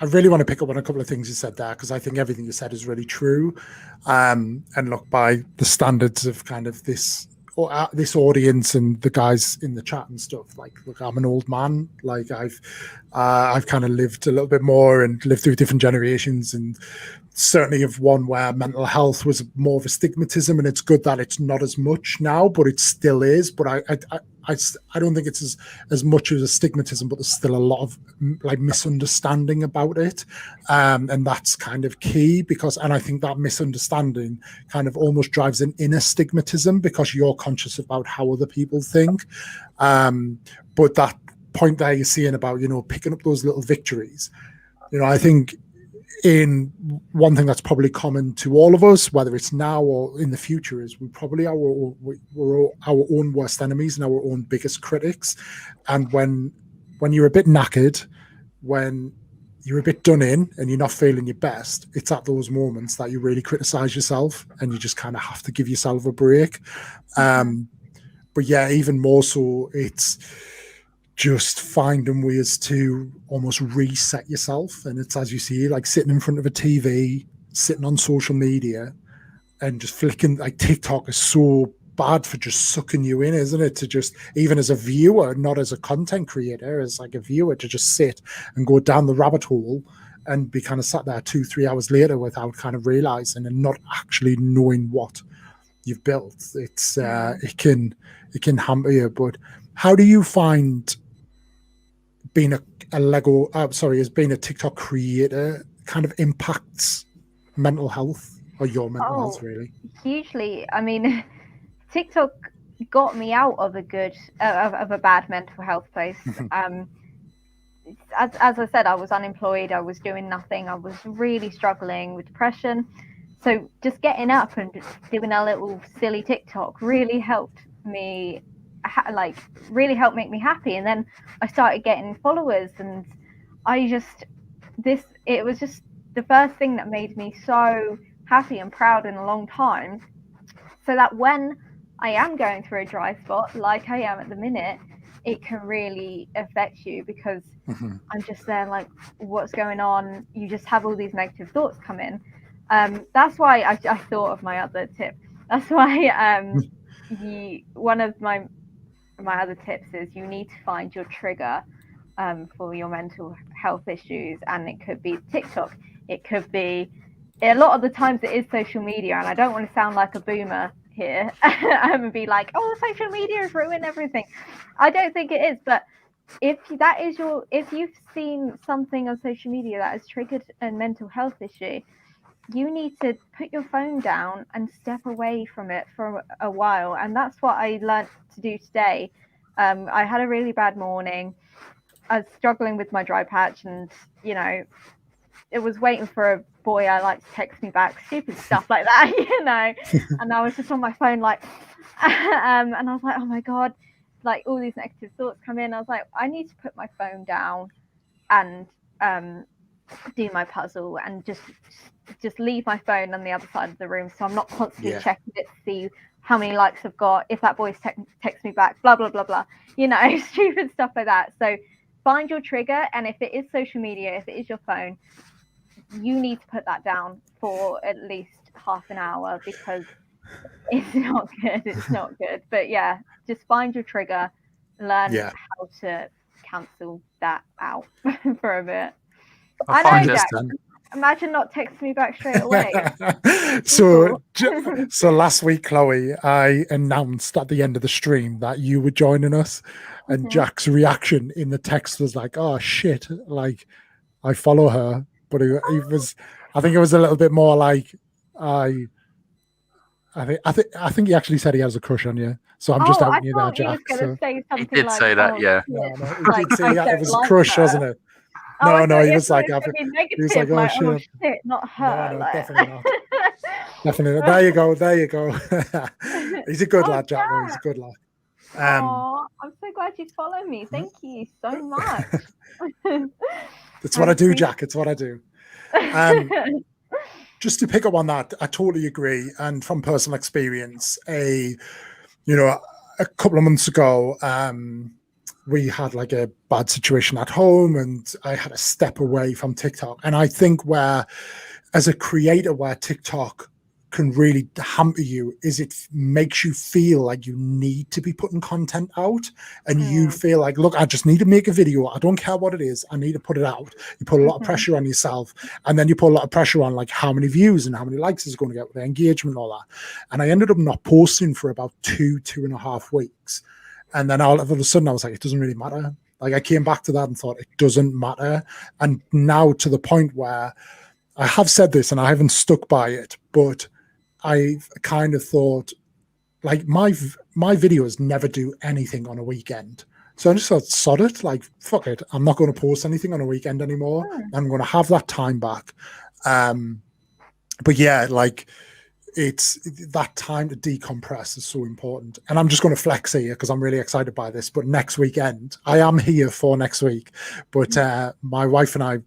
really want to pick up on a couple of things you said there, because I think everything you said is really true. And look, by the standards of kind of this audience and the guys in the chat and stuff, like, look, I'm an old man. Like, I've kind of lived a little bit more and lived through different generations, and certainly of one where mental health was more of a stigmatism, and it's good that it's not as much now, but it still is. But I don't think it's as much as a stigmatism, but there's still a lot of like misunderstanding about it, and that's kind of key, and I think that misunderstanding kind of almost drives an inner stigmatism, because you're conscious about how other people think. But that point there you're seeing about, picking up those little victories, I think in one thing that's probably common to all of us, whether it's now or in the future, is we're our own worst enemies and our own biggest critics. And when you're a bit knackered, when you're a bit done in and you're not feeling your best, it's at those moments that you really criticize yourself, and you just kind of have to give yourself a break. But yeah, even more so, it's just finding ways to almost reset yourself. And it's, as you see, like sitting in front of a TV, sitting on social media and just flicking. Like, TikTok is so bad for just sucking you in, isn't it? To just, even as a viewer, not as a content creator, as like a viewer, to just sit and go down the rabbit hole and be kind of sat there 2-3 hours later without kind of realizing and not actually knowing what you've built. It's it can hamper you. But how do you find being as being a TikTok creator kind of impacts mental health, or your mental health, really? Hugely. I mean, TikTok got me out of a bad mental health place. As I said, I was unemployed. I was doing nothing. I was really struggling with depression. So just getting up and doing a little silly TikTok really helped me like really helped make me happy. And then I started getting followers, and it was just the first thing that made me so happy and proud in a long time, so that when I am going through a dry spot like I am at the minute, it can really affect you, because I'm just there like, what's going on? You just have all these negative thoughts come in. That's why I thought of my other tip. That's why one of my other tips is you need to find your trigger for your mental health issues, and it could be TikTok, it could be, a lot of the times it is social media, and I don't want to sound like a boomer here and be like, oh, social media has ruined everything. I don't think it is, but if you've seen something on social media that has triggered a mental health issue, you need to put your phone down and step away from it for a while. And that's what I learned to do today. I had a really bad morning. I was struggling with my dry patch, and it was waiting for a boy I like to text me back, stupid stuff like that, and I was just on my phone like and I was like, oh my god, like all these negative thoughts come in. I was like, I need to put my phone down and do my puzzle, and just leave my phone on the other side of the room, so I'm not constantly checking it to see how many likes I've got, if that boy's text me back, blah blah blah blah, stupid stuff like that. So find your trigger, and if it is social media, if it is your phone, you need to put that down for at least half an hour, because it's not good. It's not good. But yeah, just find your trigger, learn how to cancel that out for a bit. I know, Jack. Imagine not texting me back straight away. So last week, Chloe, I announced at the end of the stream that you were joining us, and Jack's reaction in the text was like, "Oh shit!" Like, I follow her, but he was. I think it was a little bit more like, I think he actually said he has a crush on you. So I'm just outing you there, Jack. He did say that, yeah. No, he did say that it was a crush, wasn't it? No, he was like, he was like, oh shit, not her. No, definitely not. Definitely not. There you go. He's a good lad, Jack. He's a good lad. I'm so glad you follow me. Thank you so much. That's what I do, Jack. It's what I do. Just to pick up on that, I totally agree. And from personal experience, a couple of months ago, we had like a bad situation at home, and I had to step away from TikTok. And I think as a creator, where TikTok can really hamper you is it makes you feel like you need to be putting content out, and you feel like, look, I just need to make a video. I don't care what it is. I need to put it out. You put a lot of pressure on yourself, and then you put a lot of pressure on like how many views and how many likes is going to get with the engagement and all that. And I ended up not posting for about 2.5 weeks. And then all of a sudden I was like, it doesn't really matter. Like, I came back to that and thought, it doesn't matter. And now to the point where I have said this and I haven't stuck by it, but I've kind of thought, like, my videos never do anything on a weekend. So I just thought, sod it, like, fuck it. I'm not going to post anything on a weekend anymore. I'm going to have that time back. But yeah, like, it's that time to decompress is so important. And I'm just going to flex here because I'm really excited by this. But next weekend, I am here for next week. But my wife and I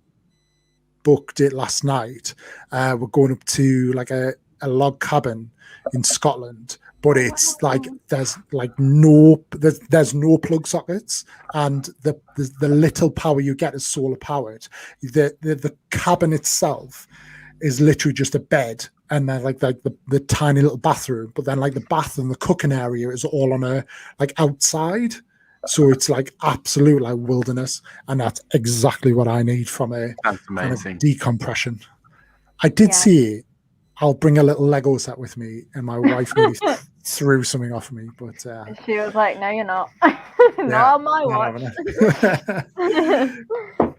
booked it last night. We're going up to like a log cabin in Scotland, but it's like there's no plug sockets, and the little power you get is solar powered. The cabin itself is literally just a bed, and then like the tiny little bathroom, but then like the bath and the cooking area is all on a like outside, so it's like absolute like wilderness, and that's exactly what I need from a kind of decompression. I did see I'll bring a little Lego set with me, and my wife nearly threw something off me, but she was like, "No, you're not. Not on my watch."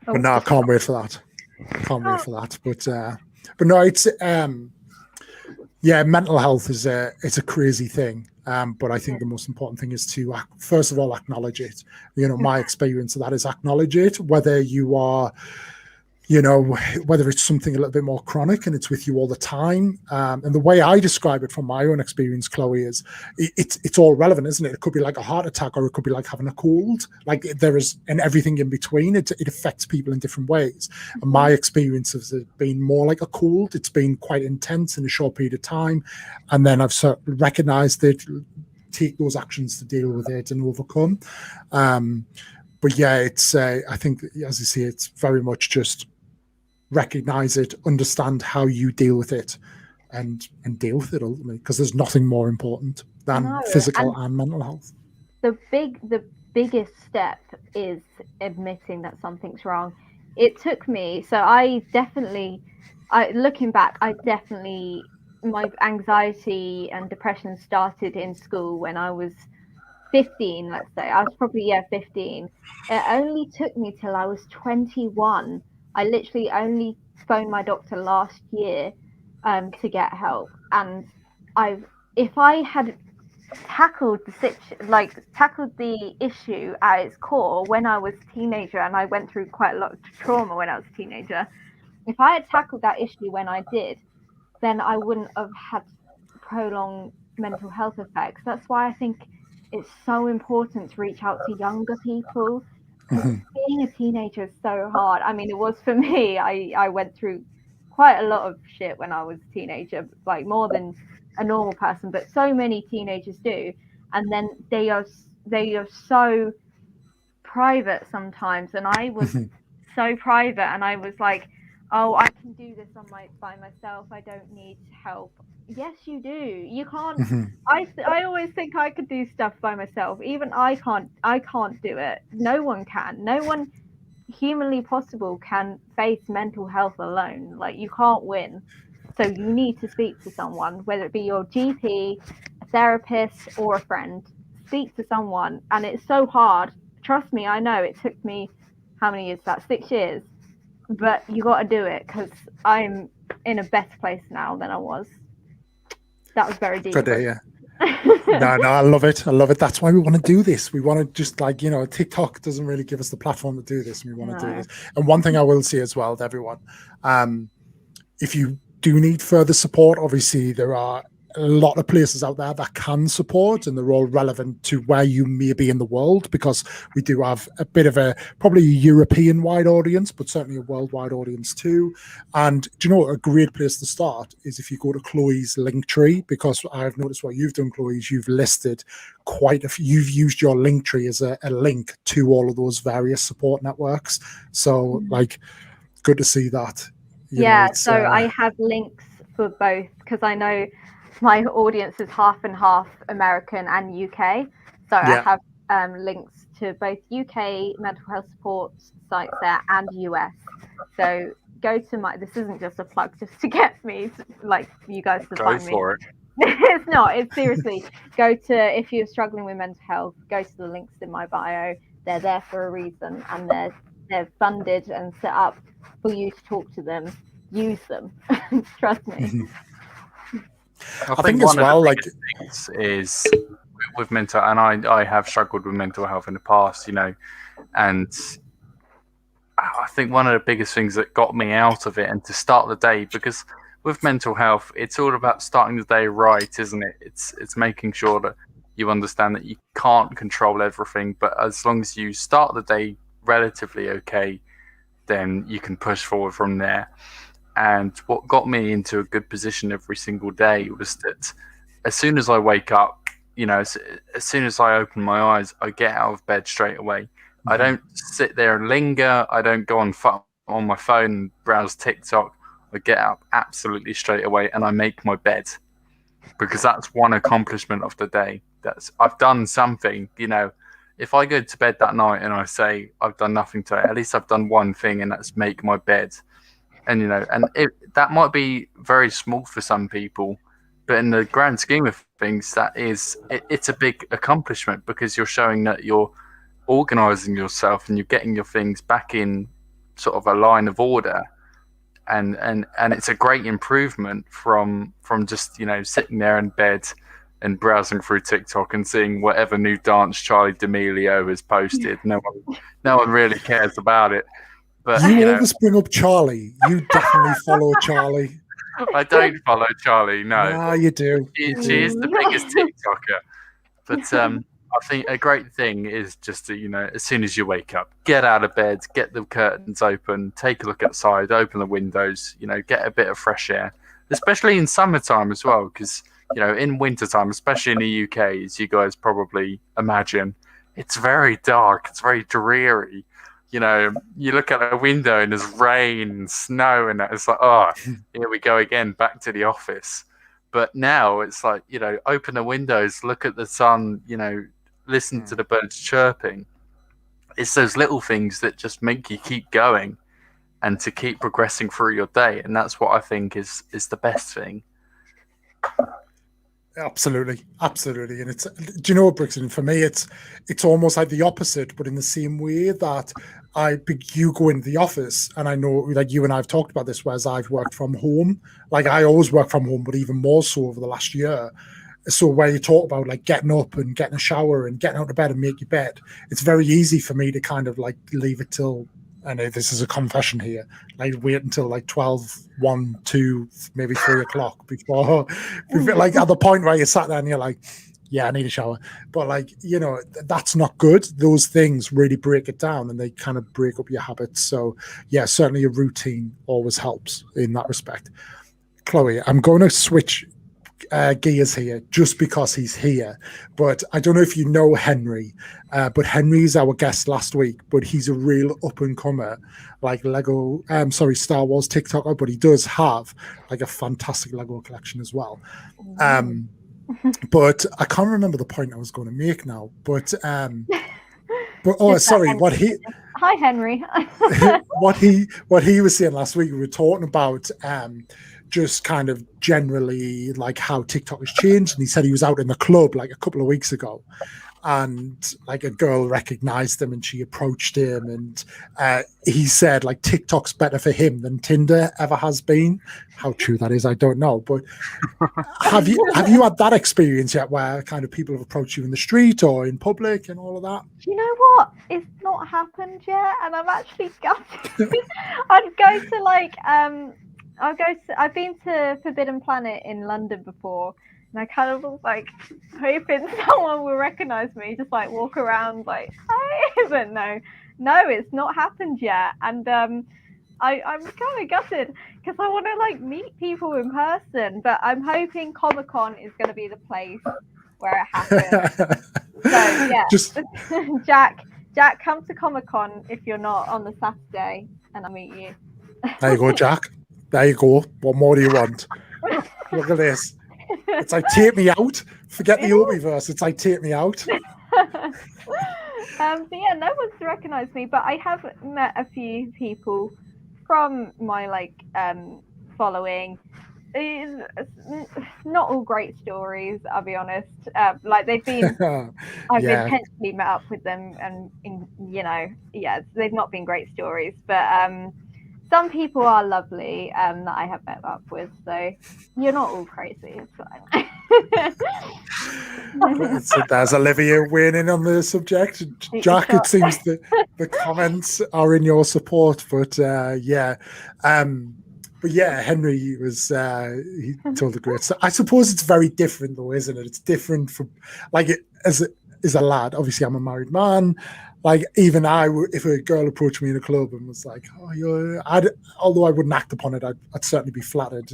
But no, I can't wait for that. But no, it's mental health is it's a crazy thing. But I think the most important thing is to first of all acknowledge it. My experience of that is acknowledge it, whether you are you know, whether it's something a little bit more chronic and it's with you all the time. And the way I describe it from my own experience, Chloe, is it's all relevant, isn't it? It could be like a heart attack, or it could be like having a cold. Like there is, and everything in between. It affects people in different ways. And my experience has been more like a cold. It's been quite intense in a short period of time, and then I've sort of recognized it, take those actions to deal with it and overcome. But yeah, it's I think, as you see, it's very much just recognize it, understand how you deal with it, and deal with it ultimately, because there's nothing more important than physical and mental health. The biggest step is admitting that something's wrong. It took me, so looking back, my anxiety and depression started in school when I was 15, let's say. I was probably 15. It only took me till I was 21. I literally only phoned my doctor last year to get help. And if I had tackled the issue at its core when I was a teenager, and I went through quite a lot of trauma when I was a teenager, if I had tackled that issue when I did, then I wouldn't have had prolonged mental health effects. That's why I think it's so important to reach out to younger people. Being a teenager is so hard. I mean, it was for me. I went through quite a lot of shit when I was a teenager, like more than a normal person, but so many teenagers do. And then they are so private sometimes, and I was so private, and I was like, oh, I can do this by myself. I don't need help. Yes, you do. You can't. I always think I could do stuff by myself. Even I can't do it. No one can. No one humanly possible can face mental health alone. Like, you can't win. So you need to speak to someone, whether it be your GP, a therapist, or a friend. Speak to someone. And it's so hard. Trust me, I know. It took me, how many years? That 6 years. But you got to do it, because I'm in a better place now than I was. That was very deep. Good day, yeah. No, I love it. That's why we want to do this. We want to just, like, you know, TikTok doesn't really give us the platform to do this, and we want to do this. And one thing I will say as well to everyone, if you do need further support, obviously there are a lot of places out there that can support, and they're all relevant to where you may be in the world, because we do have a bit of probably a European wide audience, but certainly a worldwide audience too. And do you know what a great place to start is? If you go to Chloe's Linktree, because I've noticed what you've done, Chloe, is you've listed quite a few, you've used your Linktree as a link to all of those various support networks. So like, good to see that. So I have links for both, because I know my audience is half and half American and UK. So I have links to both UK mental health support sites there and US. So go to this isn't just a plug just to get me, like, you guys to find me. Go for it. It's not. It's seriously, if you're struggling with mental health, go to the links in my bio. They're there for a reason, and they're funded and set up for you to talk to them. Use them. Trust me. I think as well, like, things is with mental, and I have struggled with mental health in the past, you know, and I think one of the biggest things that got me out of it and to start the day, because with mental health, it's all about starting the day right, isn't it? It's making sure that you understand that you can't control everything, but as long as you start the day relatively okay, then you can push forward from there. And what got me into a good position every single day was that as soon as I wake up, you know, as soon as I open my eyes, I get out of bed straight away. I don't sit there and linger. I don't go on my phone and browse TikTok. I get up absolutely straight away and I make my bed, because that's one accomplishment of the day. I've done something, you know. If I go to bed that night and I say I've done nothing today, at least I've done one thing, and that's make my bed. And, you know, and that might be very small for some people, but in the grand scheme of things, it's a big accomplishment, because you're showing that you're organizing yourself and you're getting your things back in sort of a line of order. And it's a great improvement from just, you know, sitting there in bed and browsing through TikTok and seeing whatever new dance Charlie D'Amelio has posted. No one really cares about it. But you always bring up Charlie. You definitely follow Charlie. I don't follow Charlie. No, Nah, you do. she is the biggest TikToker. But I think a great thing is just to, as soon as you wake up, get out of bed, get the curtains open, take a look outside, open the windows, get a bit of fresh air, especially in summertime as well. Because, in wintertime, especially in the UK, as you guys probably imagine, it's very dark, it's very dreary. You look out a window and there's rain and snow, and it's like, oh, here we go again, back to the office. But now it's like, open the windows, look at the sun, listen to the birds chirping. It's those little things that just make you keep going and to keep progressing through your day. And that's what I think is the best thing. Absolutely. And it's, do you know what, Brixton? For me, it's almost like the opposite, but in the same way that you go into the office, and I know, like, you and I have talked about this, whereas I've worked from home. Like, I always work from home, but even more so over the last year. So where you talk about like getting up and getting a shower and getting out of bed and make your bed, it's very easy for me to kind of like leave it till, I know this is a confession here, like wait until like 12, 1, 2, maybe 3 o'clock before like at the point where you sat there and you're like, yeah, I need a shower. But like, that's not good. Those things really break it down and they kind of break up your habits. So yeah, certainly a routine always helps in that respect. Chloe, I'm going to switch gears here just because he's here, but I don't know if you know Henry, but Henry's our guest last week, but he's a real up and comer, like Star Wars TikToker, but he does have like a fantastic Lego collection as well. But I can't remember the point I was going to make now, but Hi Henry. what he was saying last week, we were talking about just kind of generally like how TikTok has changed. And he said he was out in the club like a couple of weeks ago and like a girl recognized him and she approached him. And he said like TikTok's better for him than Tinder ever has been. How true that is, I don't know. But have you had that experience yet where kind of people have approached you in the street or in public and all of that? You know what? It's not happened yet. And I'm actually gutted. I've been to Forbidden Planet in London before, and I kind of was like hoping someone will recognize me, just like walk around like, hi, but no, it's not happened yet. And I'm kind of gutted because I want to like meet people in person, but I'm hoping Comic-Con is going to be the place where it happens. So yeah, Jack, come to Comic-Con if you're not on the Saturday, and I'll meet you. There you go, Jack. There you go. What more do you want? Look at this. It's like, take me out. Forget the OPIE-VERSE. It's like, take me out. But yeah, no one's recognized me, but I have met a few people from my following. It's not all great stories, I'll be honest. Like they've been, I've intentionally met up with them, and they've not been great stories, but some people are lovely that I have met up with, so you're not all crazy. It's fine. So there's Olivia winning on the subject. Jack, it seems that the comments are in your support, but Henry was he told a great story. I suppose it's very different though, isn't it? It's different from like as a lad. Obviously, I'm a married man. Like even if a girl approached me in a club and was like, "Oh, although I wouldn't act upon it, I'd certainly be flattered."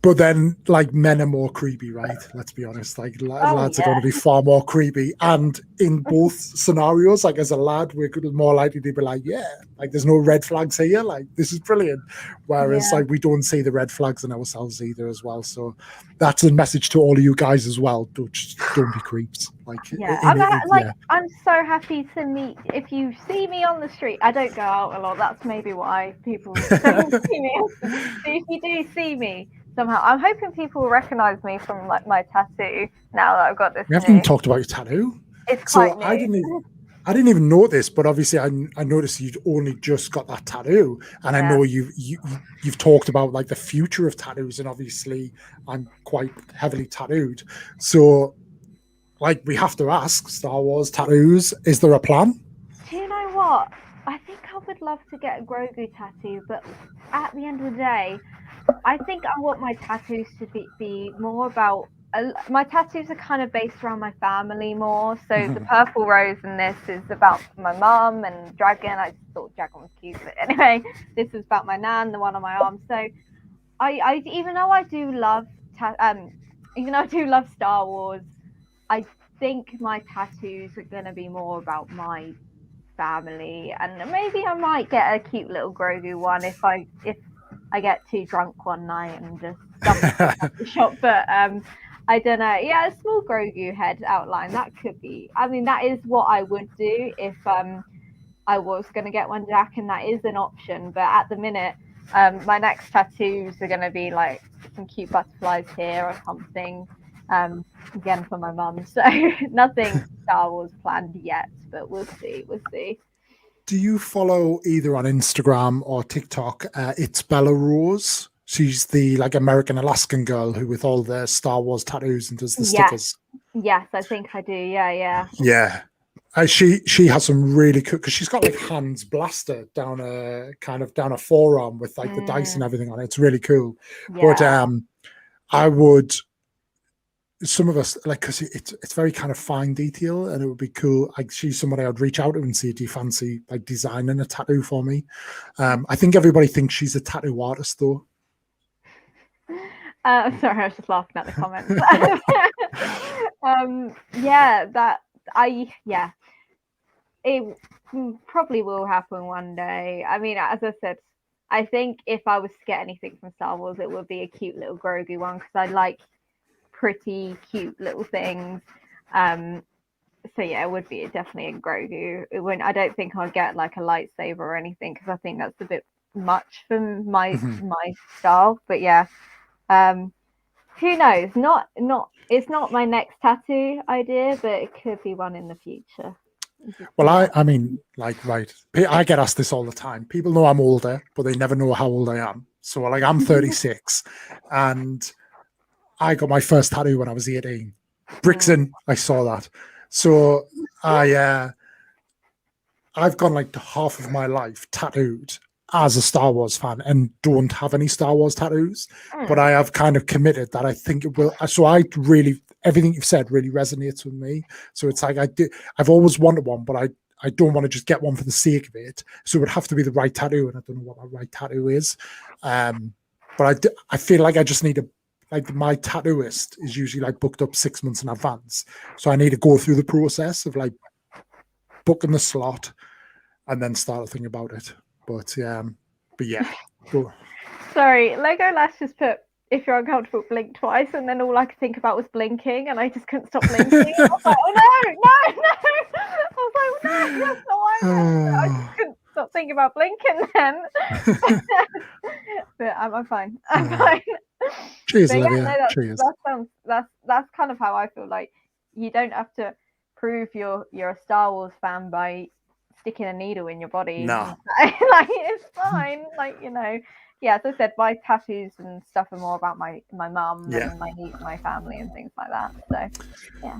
But then, like, men are more creepy, right? Let's be honest. Like, lads are going to be far more creepy. And in both scenarios, like, as a lad, we're more likely to be like, yeah, like, there's no red flags here. Like, this is brilliant. Whereas, like, we don't see the red flags in ourselves either as well. So that's a message to all of you guys as well. Don't be creeps. Like, I'm so happy to meet. If you see me on the street, I don't go out a lot. That's maybe why people don't see me. So if you do see me, somehow, I'm hoping people will recognize me from like my tattoo. Now that I've got this, we haven't even talked about your tattoo. It's quite new. I didn't even know this, but obviously I noticed you'd only just got that tattoo, and I know you've talked about like the future of tattoos, and obviously I'm quite heavily tattooed, so like we have to ask, Star Wars tattoos, is there a plan? Do you know what? I think I would love to get a Grogu tattoo, but at the end of the day, I think I want my tattoos to be more about. My tattoos are kind of based around my family more. So the purple rose in this is about my mum, and dragon. I just thought dragon was cute, but anyway, this is about my nan, the one on my arm. So I even though I do love even though I do love Star Wars, I think my tattoos are gonna be more about my family, and maybe I might get a cute little Grogu one if I get too drunk one night and just stumble to the shop. But I don't know. Yeah, a small Grogu head outline, that could be. I mean, that is what I would do if I was going to get one, Jack, and that is an option. But at the minute, my next tattoos are going to be like some cute butterflies here or something. Again for my mum. So nothing Star Wars planned yet, but we'll see. We'll see. Do you follow either on Instagram or TikTok? It's Bella Rose. She's the like American Alaskan girl who with all the Star Wars tattoos and does the stickers. Yes, I think I do. Yeah. Yeah. She has some really cool because she's got like hands blasted down a forearm with like the dice and everything on it. It's really cool. Yeah. But I would. Some of us like because it's very kind of fine detail, and it would be cool. Like she's somebody I'd reach out to and say, "Do you fancy like designing a tattoo for me?" I think everybody thinks she's a tattoo artist, though. Sorry, I was just laughing at the comments. It probably will happen one day. I mean, as I said, I think if I was to get anything from Star Wars, it would be a cute little Grogu one because I like pretty cute little things. So yeah, it would be definitely a Grogu. I don't think I'd get like a lightsaber or anything because I think that's a bit much for my style. But yeah, who knows? It's not my next tattoo idea, but it could be one in the future. Well, I mean, like, right. I get asked this all the time. People know I'm older, but they never know how old I am. So like, I'm 36, and I got my first tattoo when I was 18. Brixton, I saw that. So I've gone like half of my life tattooed as a Star Wars fan and don't have any Star Wars tattoos. But I have kind of committed that I think it will. So everything you've said really resonates with me. So it's like I've always wanted one, but I don't want to just get one for the sake of it. So it would have to be the right tattoo, and I don't know what that right tattoo is. But I feel like I just need like my tattooist is usually like booked up 6 months in advance. So I need to go through the process of like booking the slot and then start to think about it. But yeah. Go. Sorry, Lego Lash just put, if you're uncomfortable, blink twice, and then all I could think about was blinking, and I just couldn't stop blinking. I was like, oh no. I was like, no, that's not what I meant. I just couldn't stop thinking about blinking then. But I'm fine. I'm fine. Cheers, but Olivia. Yeah, no, Cheers. That's kind of how I feel. Like you don't have to prove you're a Star Wars fan by sticking a needle in your body. No. Like it's fine. Like, you know, yeah, as I said, my tattoos and stuff are more about my mum and my family and things like that. So yeah.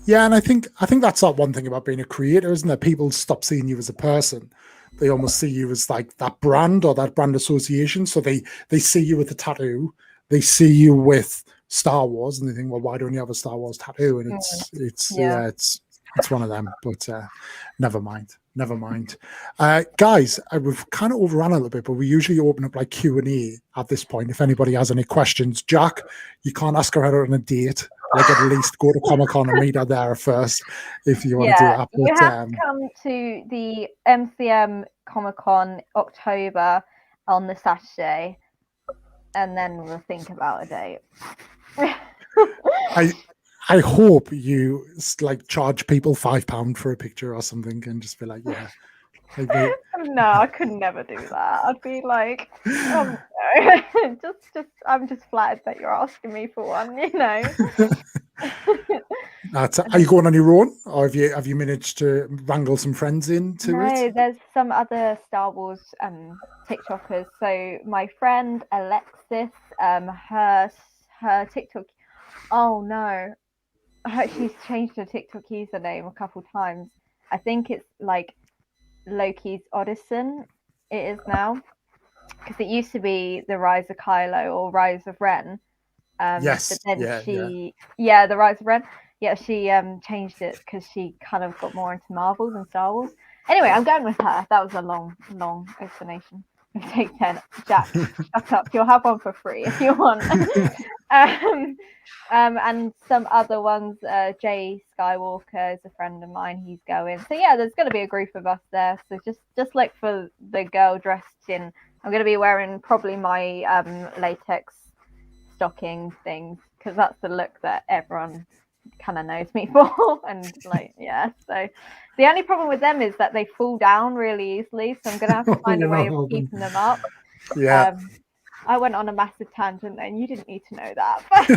Yeah, and I think that's not one thing about being a creator, isn't it? People stop seeing you as a person. They almost see you as like that brand or that brand association. So they see you with a tattoo, they see you with Star Wars, and they think, well, why don't you have a Star Wars tattoo? And it's one of them. But never mind. Guys, we've kind of overrun a little bit, but we usually open up like Q&A at this point. If anybody has any questions, Jack, you can't ask her out on a date. Like at least go to Comic-Con and meet her there first if you want to do that. But, you have to come to the MCM Comic-Con October on the Saturday, and then we'll think about a date. I hope you like charge people £5 for a picture or something and just be like, yeah. No, I could never do that. I'd be like, oh no. just I'm just flattered that you're asking me for one, you know. Are you going on your own, or have you managed to wrangle some friends into it? No, there's some other Star Wars TikTokers. So my friend Alexis, her TikTok. Oh no, she's changed her TikTok username a couple times. I think it's like Loki's Odyssey. It is now, because it used to be the Rise of Kylo or Rise of Ren. Yes. But then Yeah. the Rise of Ren. Yeah, she changed it because she kind of got more into Marvel than Star Wars. Anyway, I'm going with her. That was a long explanation. Take 10. Jack, shut up. You'll have one for free if you want. And some other ones. Jay Skywalker is a friend of mine. He's going. So yeah, there's going to be a group of us there. So just like for the girl dressed in, I'm going to be wearing probably my latex stocking things, because that's the look that everyone kind of knows me for. And like, yeah, so the only problem with them is that they fall down really easily, so I'm gonna have to find a way of keeping them up. Yeah. I went on a massive tangent and you didn't need to know that, but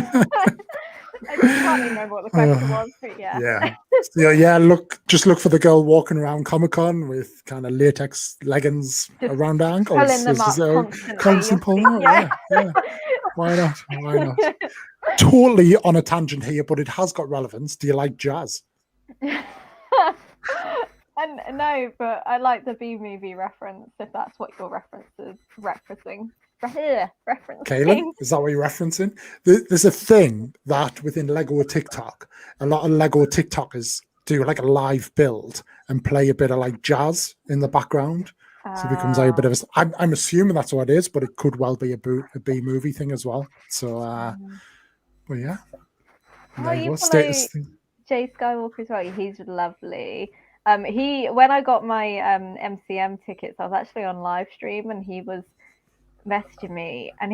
I just can't remember what the question was, but yeah. So, yeah, just look for the girl walking around Comic-Con with kind of latex leggings Just around her ankles. pulling them up Constant pulling them up, yeah. Why not? Totally on a tangent here, but it has got relevance. Do you like jazz? And no, but I like the B movie reference, if that's what you're referencing. Kaylin, is that what you're referencing? There's a thing that within Lego TikTok, a lot of Lego TikTokers do like a live build and play a bit of like jazz in the background. So it becomes like a bit of a. I'm assuming that's what it is, but it could well be a B movie thing as well. So, but yeah. Oh, you follow Jay Skywalker as well. He's lovely. When I got my MCM tickets, I was actually on live stream and he was messaging me, and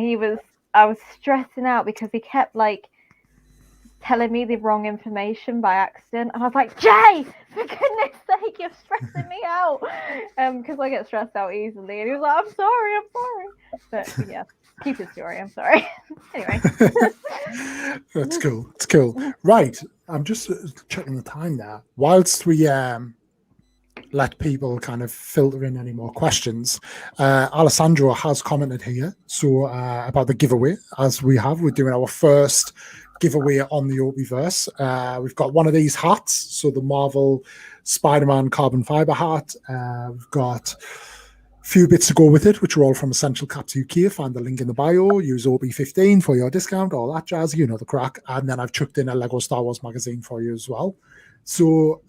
I was stressing out because he kept like telling me the wrong information by accident, and I was like, Jay, for goodness sake, you're stressing me out, because I get stressed out easily. And he was like, I'm sorry, but yeah, keep his story. I'm sorry. Anyway. That's cool. It's cool. Right, I'm just checking the time there whilst we let people kind of filter in any more questions. Alessandro has commented here about the giveaway. As we're doing our first giveaway on the OPIE-VERSE. We've got one of these hats, so the Marvel Spider-Man carbon fiber hat. We've got a few bits to go with it, which are all from Essential Caps UK. Find the link in the bio. Use OPIE-15 for your discount, all that jazz, you know the crack. And then I've chucked in a Lego Star Wars magazine for you as well. So,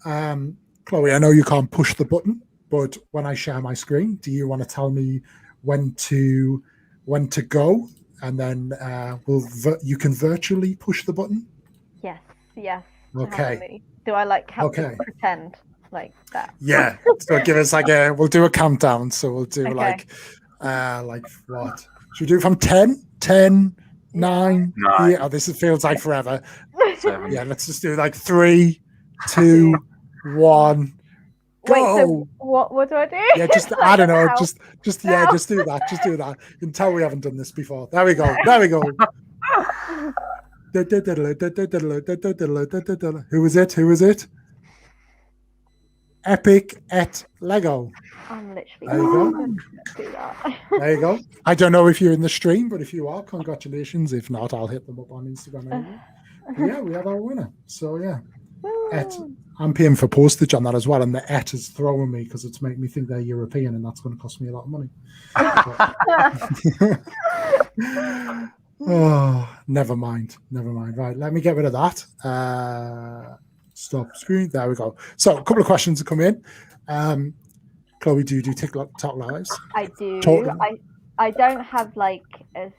Chloe, I know you can't push the button, but when I share my screen, do you want to tell me when to go? And then you can virtually push the button? Yes. Okay. Do I pretend like that? Yeah. So give us we'll do a countdown. So we'll do like what? Should we do from 10? 10, 9? Yeah. Oh, this feels like forever. 7. Yeah, let's just do like 3, 2, 1. Go. Wait, so what do I do? Yeah, I don't know. Just do that. Just do that. You can tell we haven't done this before. There we go. Who is it? Epic et Lego. I'm literally there you go. Do that. There you go. I don't know if you're in the stream, but if you are, congratulations. If not, I'll hit them up on Instagram anyway. Yeah, we have our winner. So yeah. I'm paying for postage on that as well, and the et is throwing me because it's making me think they're European, and that's going to cost me a lot of money. Oh, never mind. Right, let me get rid of that. Stop screen. There we go. So a couple of questions have come in. Chloe, do you do TikTok lives? I do. I don't have like a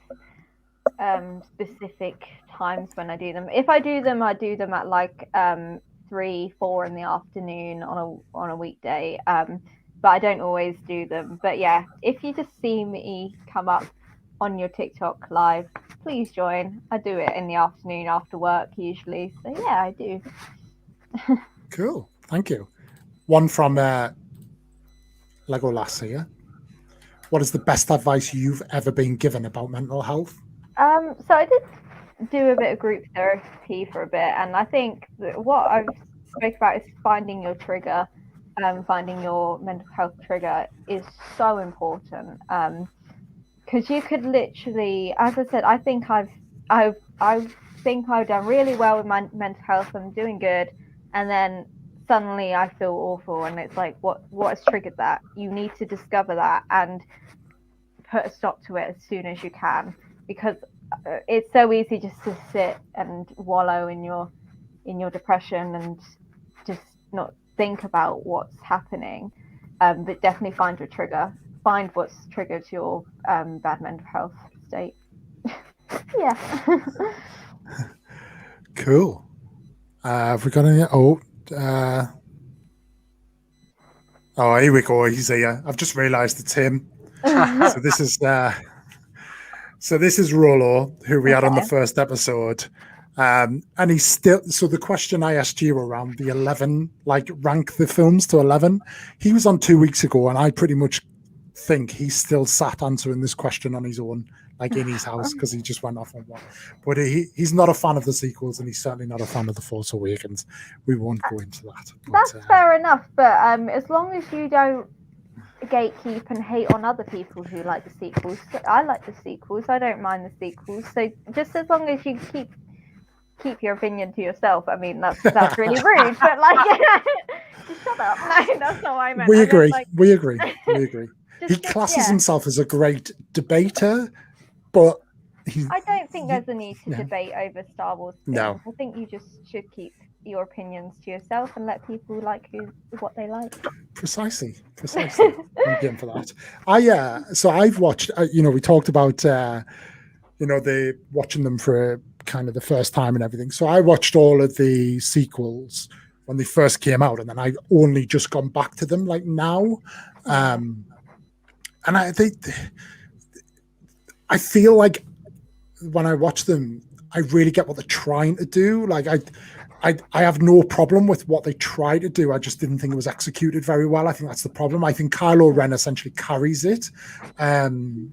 specific times when I do them. If I do them at like 3, 4 in the afternoon on a weekday. But I don't always do them. But yeah, if you just see me come up on your TikTok live, please join. I do it in the afternoon after work usually. So yeah, I do. Cool. Thank you. One from Lego Lass here. What is the best advice you've ever been given about mental health? So I did do a bit of group therapy for a bit, and I think that what I've spoke about is finding your trigger. Finding your mental health trigger is so important, because you could literally, as I said, I think I've done really well with my mental health. I'm doing good, and then suddenly I feel awful, and it's like, what has triggered that? You need to discover that and put a stop to it as soon as you can, because it's so easy just to sit and wallow in your depression and just not think about what's happening. But definitely find your trigger, find what's triggered your bad mental health state. Yeah. Cool. Have we got any? Oh, here we go. He's here. I've just realised it's him. So this is Rollo, who we had on the first episode. And he's still. So the question I asked you around the 11, like rank the films to 11, he was on 2 weeks ago, and I pretty much think he's still sat answering this question on his own, like in his house, because he just went off on one. But he's not a fan of the sequels, and he's certainly not a fan of The Force Awakens. We won't go into that. But, that's fair enough, but as long as you don't gatekeep and hate on other people who like the sequels. I like the sequels. I don't mind the sequels. So just as long as you keep your opinion to yourself. I mean, that's really rude, but like, just shut up. No, that's not what I meant. We agree. Like, we agree. He classes himself as a great debater, but I don't think there's a need to debate over Star Wars things. No. I think you just should keep your opinions to yourself and let people like what they like. Precisely. I'm game for that. So I've watched. We talked about they watching them for kind of the first time and everything. So I watched all of the sequels when they first came out, and then I only just gone back to them like now. And I feel like when I watch them, I really get what they're trying to do. Like I have no problem with what they try to do. I just didn't think it was executed very well. I think that's the problem. I think Kylo Ren essentially carries it. And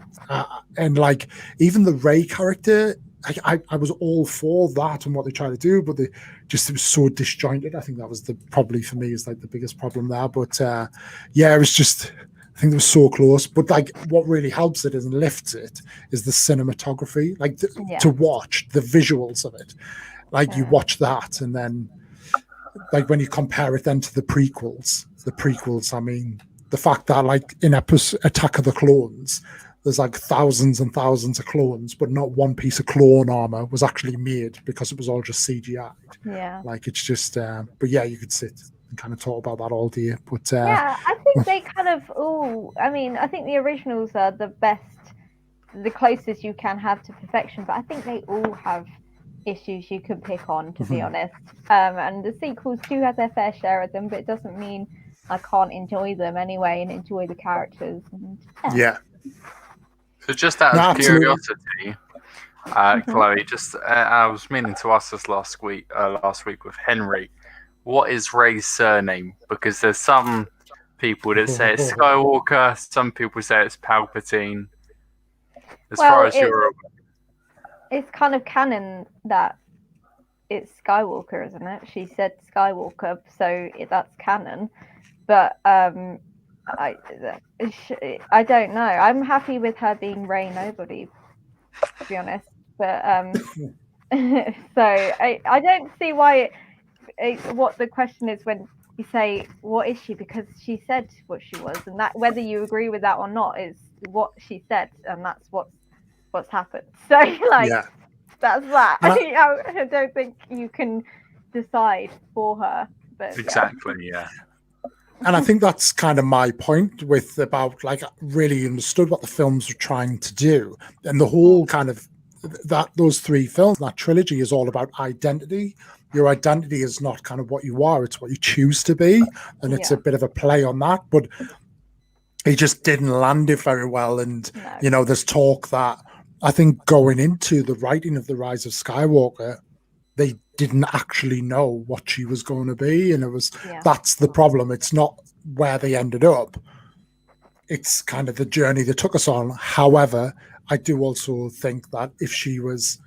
like even the Rey character, I was all for that and what they try to do, but it was so disjointed. I think that was probably for me is like the biggest problem there. But it was just, I think it was so close. But like what really helps it and lifts it is the cinematography, like to watch the visuals of it. Like you watch that, and then like when you compare it then to the prequels, I mean, the fact that like in Attack of the Clones, there's like thousands and thousands of clones, but not one piece of clone armor was actually made because it was all just CGI'd. Yeah. Like it's just, but yeah, you could sit and kind of talk about that all day. But I think they kind of, I think the originals are the best, the closest you can have to perfection, but I think they all have issues you can pick on, to be honest. And the sequels do have their fair share of them, but it doesn't mean I can't enjoy them anyway and enjoy the characters. And, So just out of curiosity, Chloe, just I was meaning to ask this last week with Henry, what is Rey's surname? Because there's some people that say it's Skywalker, some people say it's Palpatine. As far as you're aware. It's kind of canon that it's Skywalker, isn't it? She said Skywalker, so that's canon. But I don't know. I'm happy with her being Rey Nobody, to be honest. But so I don't see why what the question is when you say what is she, because she said what she was, and that whether you agree with that or not is what she said, and that's what's happened. So like that's that. I don't think you can decide for her. But exactly, And I think that's kind of my point with about like really understood what the films were trying to do, and the whole kind of those three films, that trilogy is all about identity. Your identity is not kind of what you are; it's what you choose to be, and it's a bit of a play on that. But he just didn't land it very well, and there's talk that I think going into the writing of The Rise of Skywalker, they didn't actually know what she was going to be, and that's the problem. It's not where they ended up, it's kind of the journey they took us on. However, I do also think that if she was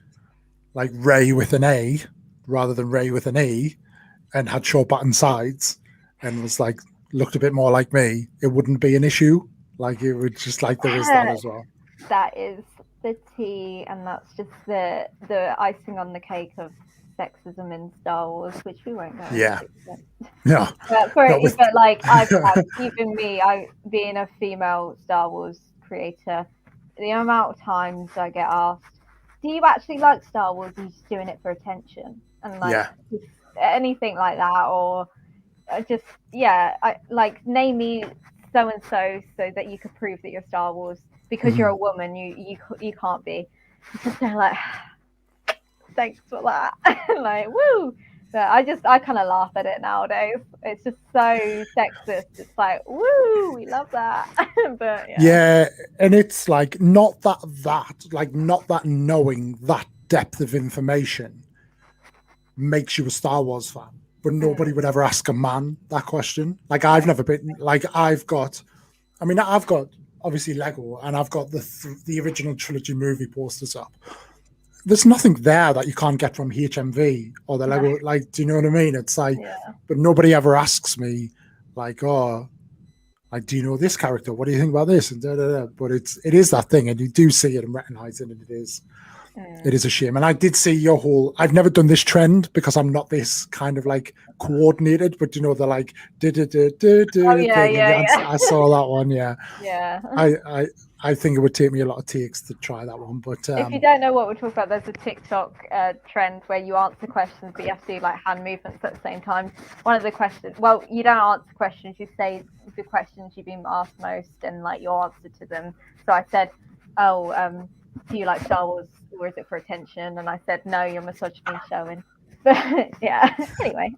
like Rey with an A rather than Rey with an E and had short button sides and was like looked a bit more like me, it wouldn't be an issue. Like it would just like there is that as well. That is the tea, and that's just the icing on the cake of sexism in Star Wars, which we won't go Yeah. into. But, Yeah. but like I've had, even me, I being a female Star Wars creator, the amount of times I get asked, "Do you actually like Star Wars? Or are you just doing it for attention?" And like just anything like that, or just I like name me so and so that you could prove that you're Star Wars because you're a woman. You can't be. Just they're like, thanks for that. Like, woo. But I kind of laugh at it nowadays. It's just so sexist. It's like, woo, we love that. But and it's like not that knowing that depth of information makes you a Star Wars fan. But nobody would ever ask a man that question. Like I've never been like I've got obviously Lego, and I've got the original trilogy movie posters up. There's nothing there that you can't get from HMV or the Lego. Like, do you know what I mean? It's like, but nobody ever asks me, like, oh, like, do you know this character? What do you think about this? And But it is that thing, and you do see it and recognize it, and it is a shame. And I did see your whole. I've never done this trend because I'm not this kind of like coordinated, but you know, the like thing. I saw that one. I think it would take me a lot of takes to try that one. But if you don't know what we're talking about, there's a TikTok trend where you answer questions, but you have to do like hand movements at the same time. One of the questions, well, you don't answer questions, you say the questions you've been asked most and like your answer to them. So I said, do you like Star Wars or is it for attention? And I said, no, your misogyny showing. But anyway.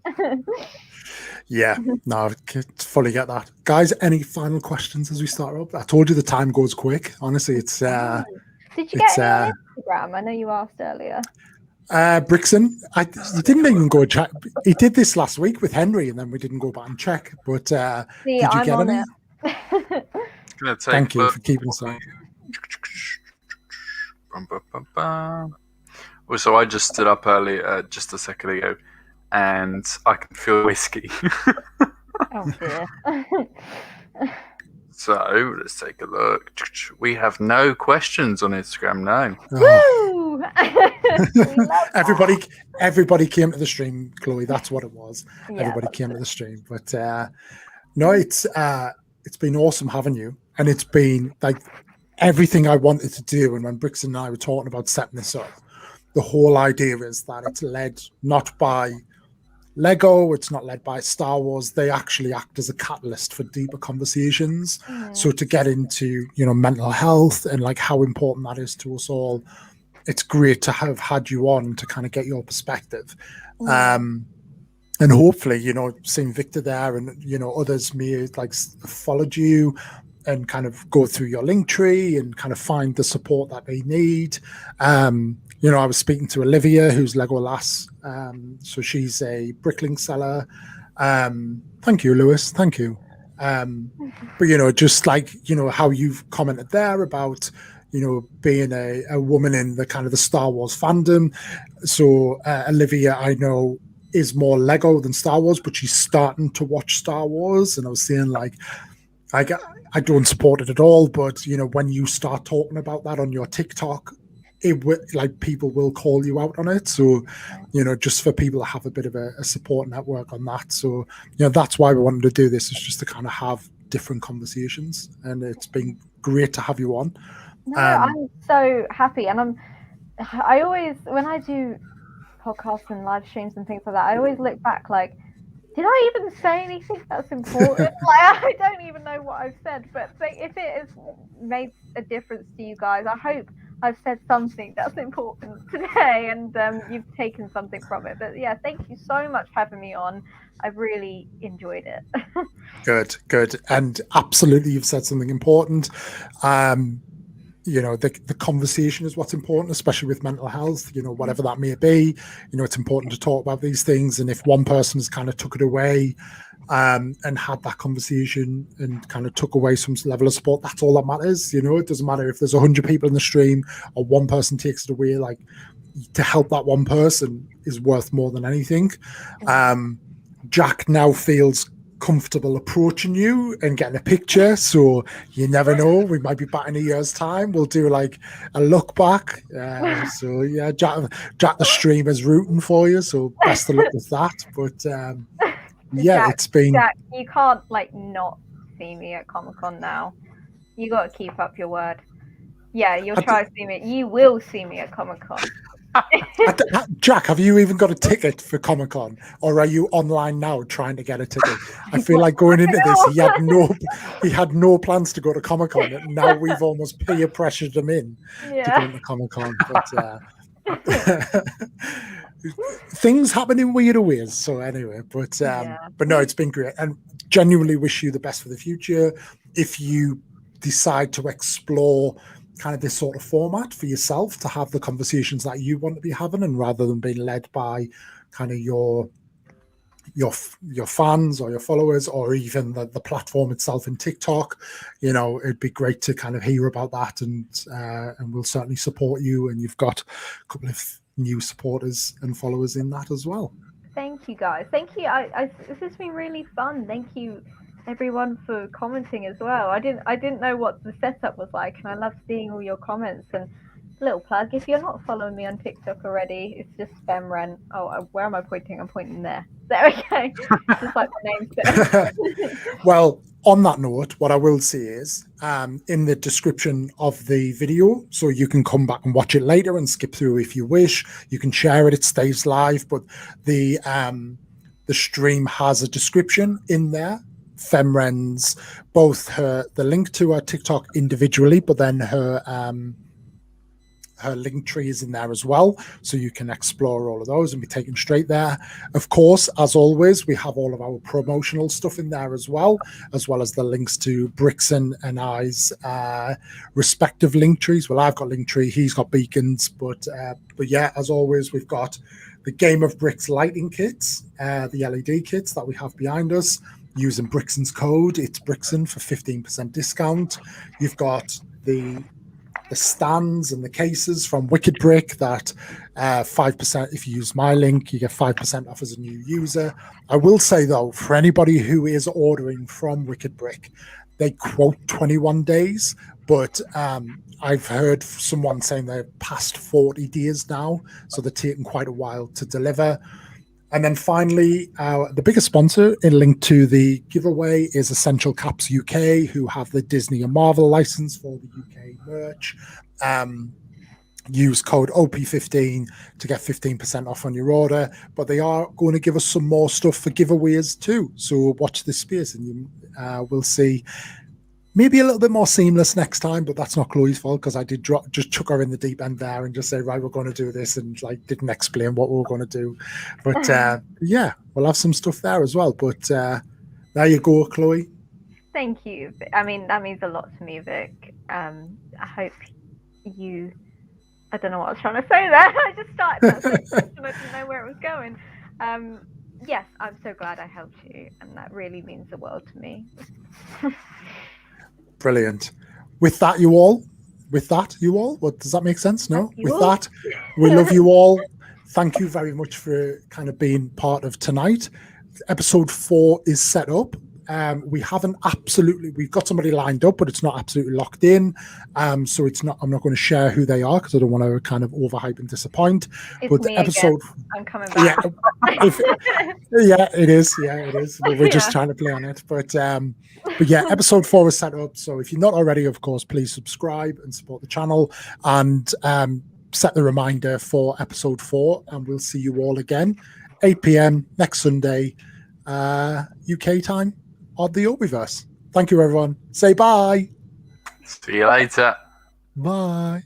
No, I fully get that. Guys, any final questions as we start up? I told you the time goes quick. Honestly, it's did you get any on Instagram? I know you asked earlier. Brixton, you didn't even go check. He did this last week with Henry, and then we didn't go back and check. But did you get any? Thank you for keeping us on. So I just stood up earlier, just a second ago, and I can feel whiskey. Oh dear. So let's take a look. We have no questions on Instagram. No. Woo! Everybody came to the stream, Chloe. That's what it was. Everybody came to the stream. But no, it's been awesome having you, and it's been like everything I wanted to do. And when Brixton and I were talking about setting this up, the whole idea is that it's led not by Lego, it's not led by Star Wars. They actually act as a catalyst for deeper conversations. So to get into, mental health and like how important that is to us all, it's great to have had you on to kind of get your perspective. And hopefully, seeing Victor there and, others may like followed you and kind of go through your link tree and kind of find the support that they need. I was speaking to Olivia, who's Lego Lass. So she's a bricklink seller. Thank you, Lewis. Thank you. But, just like, how you've commented there about, being a woman in the kind of the Star Wars fandom. So Olivia, I know, is more Lego than Star Wars, but she's starting to watch Star Wars. And I was saying, like, I don't support it at all, but when you start talking about that on your TikTok, people will call you out on it. So just for people to have a bit of a support network on that. So that's why we wanted to do this, is just to kind of have different conversations, and it's been great to have you on. I'm so happy, and I always, when I do podcasts and live streams and things like that, I always look back like, did I even say anything that's important? Like, I don't even know what I've said, but if it has made a difference to you guys, I hope I've said something that's important today, and you've taken something from it. But yeah, thank you so much for having me on. I've really enjoyed it. Good. And absolutely, you've said something important. The conversation is what's important, especially with mental health, whatever that may be. It's important to talk about these things. And if one person's kind of took it away and had that conversation and kind of took away some level of support, that's all that matters. It doesn't matter if there's 100 people in the stream or one person takes it away. Like, to help that one person is worth more than anything. Jack now feels comfortable approaching you and getting a picture. So you never know, we might be back in a year's time. We'll do like a look back. So yeah, Jack the streamer's rooting for you. So best of luck with that. But yeah, Jack, it's been. Jack, you can't like not see me at Comic-Con now. You got to keep up your word. Yeah, you'll try to see me. You will see me at Comic-Con. Jack, have you even got a ticket for Comic-Con, or are you online now trying to get a ticket? I feel like going into this, he had no plans to go to Comic-Con, and now we've almost peer pressured him in to go to Comic-Con. But things happen in weirder ways. So anyway, but no, it's been great, and genuinely wish you the best for the future. If you decide to explore kind of this sort of format for yourself, to have the conversations that you want to be having, and rather than being led by kind of your fans or your followers, or even the platform itself in TikTok, you know, it'd be great to kind of hear about that, and we'll certainly support you. And you've got a couple of new supporters and followers in that as well. Thank you, guys. Thank you. This has been really fun. Thank you, everyone, for commenting as well. I didn't know what the setup was like, and I love seeing all your comments. And little plug, if you're not following me on TikTok already, it's just Femme Ren. Oh, where am I pointing? I'm pointing there. There we go. Just like the name said. Well, on that note, what I will say is in the description of the video, so you can come back and watch it later and skip through if you wish. You can share it, it stays live, but the stream has a description in there. Femme Ren's, both the link to her TikTok individually, but then her link tree is in there as well, so you can explore all of those and be taken straight there. Of course, as always, we have all of our promotional stuff in there as well as the links to Brixton and I's respective link trees. Well, I've got link tree, he's got beacons, but yeah, as always, we've got the Game of Bricks lighting kits, the LED kits that we have behind us. Using Brixton's code, it's Brixton for 15% discount. You've got the stands and the cases from Wicked Brick that 5%, if you use my link, you get 5% off as a new user. I will say though, for anybody who is ordering from Wicked Brick, they quote 21 days, but I've heard someone saying they're past 40 days now, so they're taking quite a while to deliver. And then finally, the biggest sponsor in link to the giveaway is Essential Caps UK, who have the Disney and Marvel license for the UK merch. Use code OPIE-15 to get 15% off on your order. But they are going to give us some more stuff for giveaways too. So watch this space, and we'll see. Maybe a little bit more seamless next time, but that's not Chloe's fault, because I did just chuck her in the deep end there and just say, right, we're going to do this, and like didn't explain what we were going to do. But yeah, we'll have some stuff there as well. But there you go, Chloe. Thank you. I mean, that means a lot to me, Vic. I hope you... I don't know what I was trying to say there. I just started that sentence and I didn't know where it was going. Yes, I'm so glad I helped you, and that really means the world to me. Brilliant. With that, you all, what does that make sense? No? With that, we love you all. Thank you very much for kind of being part of tonight. Episode 4 is set up. We've got somebody lined up, but it's not absolutely locked in. So I'm not going to share who they are, because I don't want to kind of overhype and disappoint. It's but me episode, again. I'm coming back. Yeah, it is. We're just trying to play on it. But yeah, episode 4 is set up. So if you're not already, of course, please subscribe and support the channel, and set the reminder for episode 4. And we'll see you all again, 8 p.m. next Sunday, UK time, on the OPIE-VERSE. Thank you, everyone. Say bye. See you later. Bye.